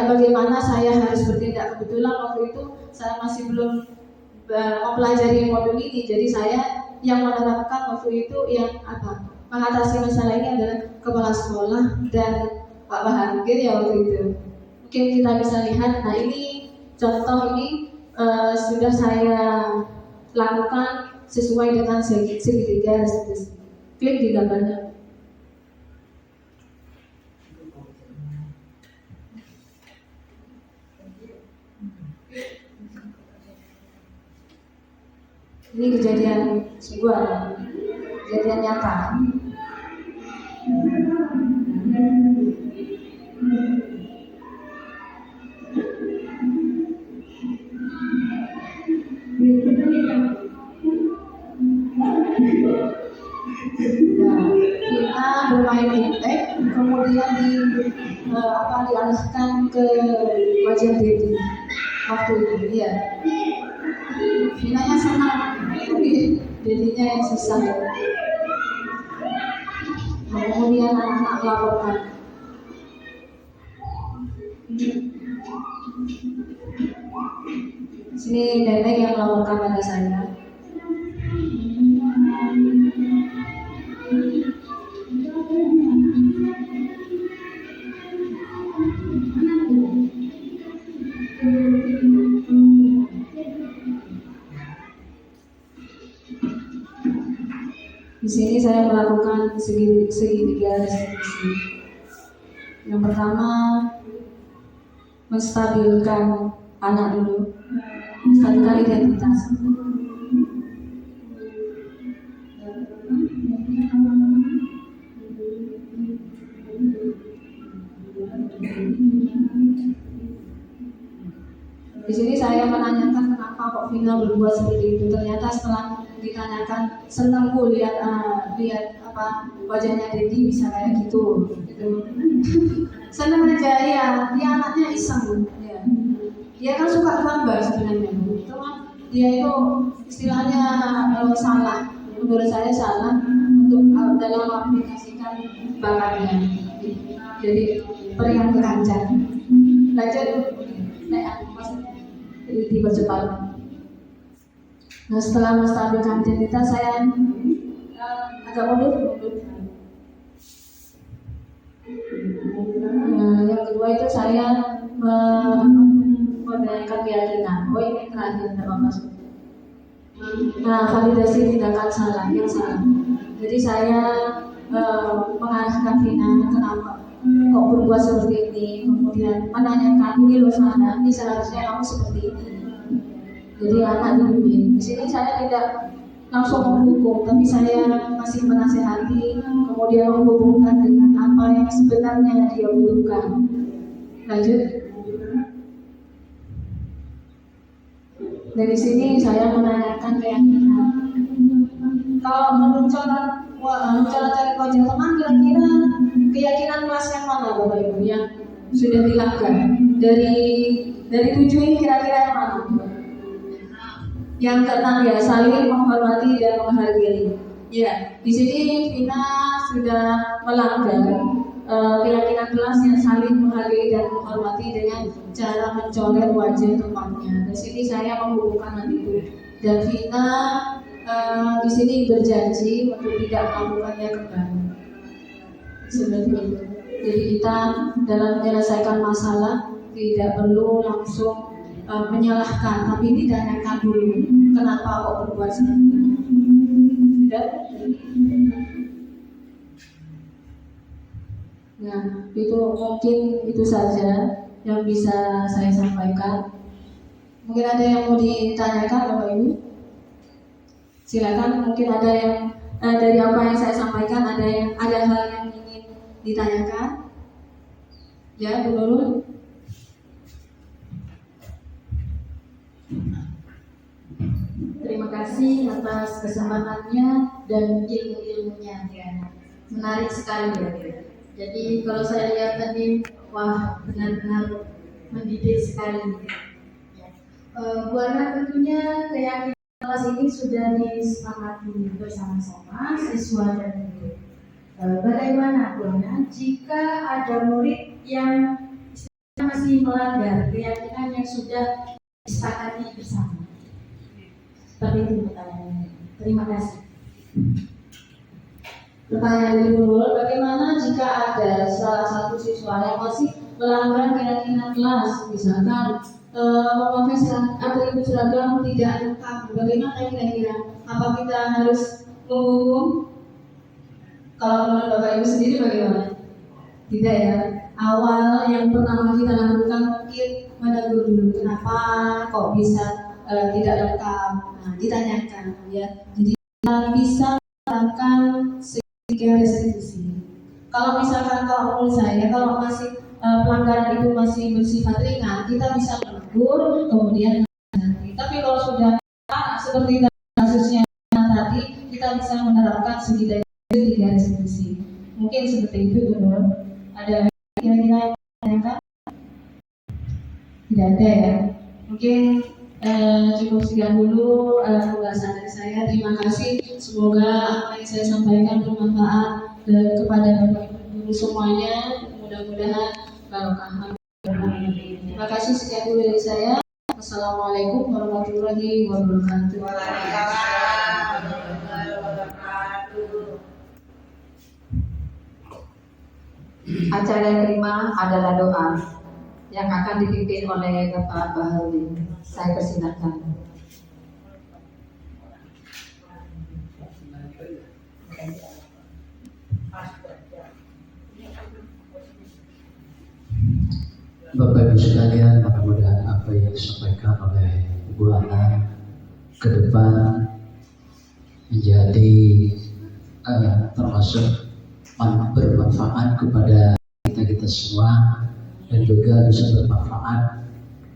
bagaimana saya harus bertindak. Kebetulan waktu itu saya masih belum mempelajari modul ini. Jadi saya yang menerapkan waktu itu yang mengatasi masalah ini adalah kepala sekolah dan Pak Bahar ya waktu itu. Mungkin kita bisa lihat. Nah, ini contoh ini sudah saya lakukan sesuai dengan segitiga restitusi. Klik di gambarnya. Ini kejadian kejadian nyata. Kita bermain iptek, kemudian dialihkan ke wajah Dedi waktu itu ya. Vinanya senang, Dedinya yang susah. Kemudian anak-anak laporkan. Sini nenek yang melaporkan pada saya. Di sini saya melakukan segitiga restitusi. Yang pertama, menstabilkan anak dulu, menstabilkan identitas. Di sini saya menanyakan kenapa kok Vina berbuat seperti itu. Ternyata setelah ditanyakan, senang Bu lihat wajahnya Dedi bisa kayak gitu. Senang aja ya, dia anaknya iseng ya. Dia kan suka gambar sebenarnya, cuma dia itu istilahnya salah, menurut saya salah untuk dalam mengaplikasikan bakatnya. Jadi periang keranjang. Belajar dipercepat. Nah, setelah menstabilkan identitas, saya agak mundur. Nah, yang kedua itu saya menanyakan keyakinan. Oh, ini terakhir, tidak apa-apa. Nah, validasi tindakan salah yang salah. Jadi saya mengarahkan Vina kenapa kok berbuat seperti ini, kemudian menanyakan ini loh sana, ini seharusnya kamu seperti ini. Jadi anak dibimbing. Di sini saya tidak langsung menghukum, tapi saya masih menasehati, kemudian menghubungkan dengan apa yang sebenarnya dia butuhkan. Lanjut. Dari sini saya menanyakan keyakinan. Kalau menurut cara cari wajah teman, kira-kira keyakinan kelas yang mana Bapak Ibu yang sudah dilanggar? Dari 7 ini kira-kira yang mana? Yang keenam ya, saling menghormati dan menghargai. Ya, di sini Vina sudah melanggar keyakinan kelas yang saling menghargai dan menghormati dengan cara mencoret wajah temannya. Di sini saya menghubungkan hal itu. Dan Vina di sini berjanji untuk tidak melakukannya kembali. Seperti itu. Jadi kita dalam menyelesaikan masalah tidak perlu langsung menyalahkan, tapi ditanyakan dulu kenapa kok berbuat seperti itu. Sudah? Nah, itu mungkin itu saja yang bisa saya sampaikan. Mungkin ada yang mau ditanyakan Bapak Ibu? Silakan, mungkin ada yang dari apa yang saya sampaikan ada hal yang ingin ditanyakan. Ya, Bu Nurul. Terima kasih atas kesempatannya dan ilmu-ilmunya ya. Menarik sekali ya. Jadi kalau saya lihat tadi, wah benar-benar mendidik sekali. Ya. Bu Ana, tentunya keyakinan kelas ini sudah disepakati bersama-sama siswa dan guru. Bagaimana Bu Ana jika ada murid yang masih melanggar keyakinan yang sudah disepakati bersama? Seperti itu pertanyaannya. Terima kasih. Pertanyaan dari Bu Nurul, bagaimana jika ada salah satu siswa yang masih melanggar keyakinan kelas, misalkan memakai atribut seragam tidak lengkap, bagaimana kira-kira? Apa kita harus menghukum? Kalau menurut Bapak Ibu sendiri bagaimana? Tidak ya. Awal yang pertama kita lakukan mungkin menegur dulu kenapa kok bisa tidak lengkap. Nah, ditanyakan ya. Jadi kita bisa melakukan restitusi. Kalau misalkan kalau menurut saya kalau masih pelanggaran itu masih bersifat ringan, kita bisa menegur kemudian menasihati. Tapi kalau sudah seperti kasusnya tadi, kita bisa menerapkan segi restitusi. Mungkin seperti itu dulu. Ada kira-kira yang ditanyakan? Tidak ada ya. Mungkin cukup sekian dulu pembahasan dari saya. Terima kasih. Semoga apa yang saya sampaikan bermanfaat kepada Bapak Ibu guru semuanya. Mudah-mudahan barokah. Terima kasih, sekian dulu dari saya. Assalamualaikum warahmatullahi wabarakatuh. Acara yang kelima adalah doa yang akan dipimpin oleh Bapak Baharudin. Saya persilakan. Bapak Ibu sekalian, mudah-mudahan apa yang disampaikan oleh Ibu Ana ke depan menjadi termasuk bermanfaat kepada kita semua dan juga bisa bermanfaat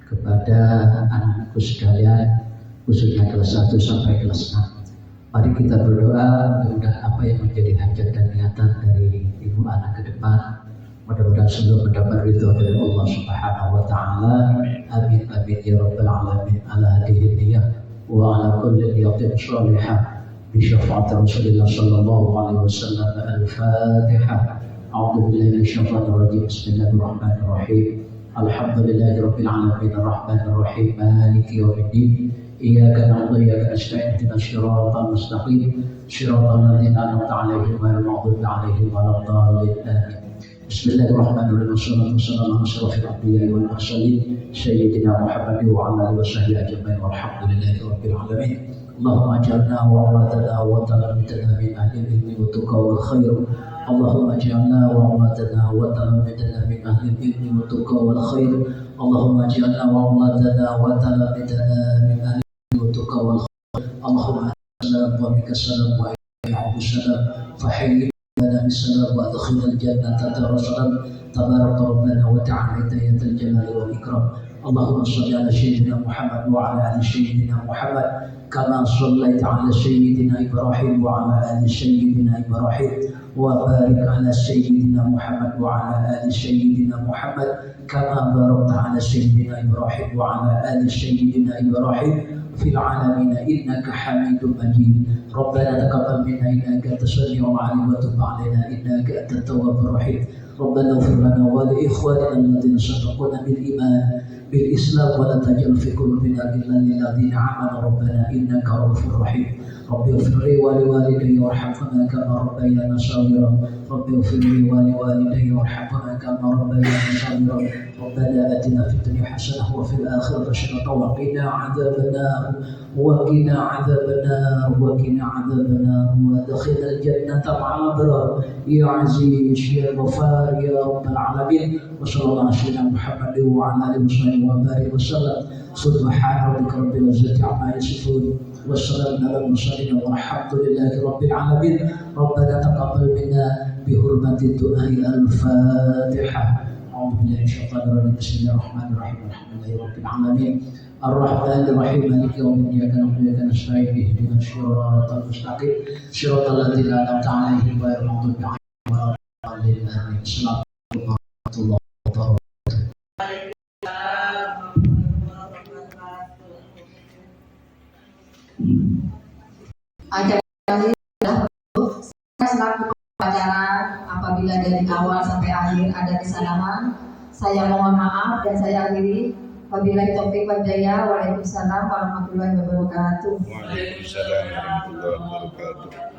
kepada anak-anakku sekalian, khususnya kelas 1 sampai kelas 6. Mari kita berdoa mudah-mudahan apa yang menjadi hajat dan niatan dari Ibu Ana ke depan mudah-mudahan selalu mendapat ridho dari Allah Subhanahu wa taala. Amin amin ya rabbal alamin. Ala hadhihi niyyah wa ala kulli niyatin shalihah bi syafaat Rasulullah sallallahu alaihi wasallam. Al-Fatihah. A'udzu billahi minasyaitonir rajim. Bismillahirrahmanirrahim. Alhamdulillahi rabbil alamin arrahmanir rahim maliki yaumiddin. Iyyaka na'budu wa iyyaka nasta'in ihdinas siratal mustaqim siratal ladzina an'amta 'alaihim ghairil maghdubi 'alaihim waladdallin. Amin. Bismillahirrahmanirrahim. Wassalatu wassalamu ala asyrafil anbiya'i wal mursalin sayyidina Muhammadin wa ala alihi wa sahbihi ajma'in walhamdulillahi rabbil alamin. اللهم اجعلنا وأولادنا وتلاميذنا من أهل العلم والتقى والخير اللهم اجعلنا وأولادنا وتلاميذنا من أهل العلم والتقى والخير اللهم اجعلنا وأولادنا وتلاميذنا من أهل العلم والتقى والخير اللهم السلام وبك السلام وعليك السلام فحي لنا بالسلام وادخلنا الجنة دار السلام تبارك ربنا وتعالى ذا الجلال والإكرام اللهم صل على سيدنا محمد وعلى آل سيدنا محمد كما صليت على سيدنا إبراهيم وعلى آل سيدنا إبراهيم وبارك على سيدنا محمد وعلى آل سيدنا محمد كما باركت على سيدنا إبراهيم وعلى آل سيدنا إبراهيم في العالمين إنك حميد مجيد ربنا تقبل منا إنك أنت السميع العليم وتب علينا إنك أنت التواب الرحيم ربنا اغفر لنا ولإخواننا الذين سبقونا بالإيمان بالإسلام ولا تجعل في قلوبنا غلا للذين آمنوا ربنا إنك رؤوف رحيم رب اغفر لي ولوالدي وارحمهما كما ربيانا صغيرا رب اغفر لي ولوالدي وارحمهما كما ربيانا صغيرا ربنا آتنا في الدنيا حسنة وفي الآخرة حسنة وقنا عذاب النار وقنا عذاب النار وقنا عذاب النار وادخلنا الجنة مع الأبرار يا عزيز يا غفار يا رب العالمين وصلى الله على سيدنا محمد وعلى آله وصحبه وبارك وسلم سبحان ربك رب العزة عما يصفون والسلام على المرسلين والحمد لله رب العالمين ربنا تقبل منا بحرمة الدعاء الفاتحة أعوذ بالله من الشيطان الرجيم بسم الله الرحمن الرحيم الحمد لله رب العالمين الرحمن الرحيم مالك يوم الدين إياك نعبد وإياك نستعين اهدنا الصراط المستقيم صراط الذين أنعمت عليهم غير المغضوب عليهم ولا الضالين آمين السلام عليكم ورحمة الله وبركاته. Acara kali saya selaku pengacara apabila dari awal sampai akhir ada kesalahan saya mohon maaf dan saya akhiri wabillahi taufiq wal hidayah. Waalaikumsalam warahmatullahi wabarakatuh. Waalaikumsalam warahmatullahi wabarakatuh.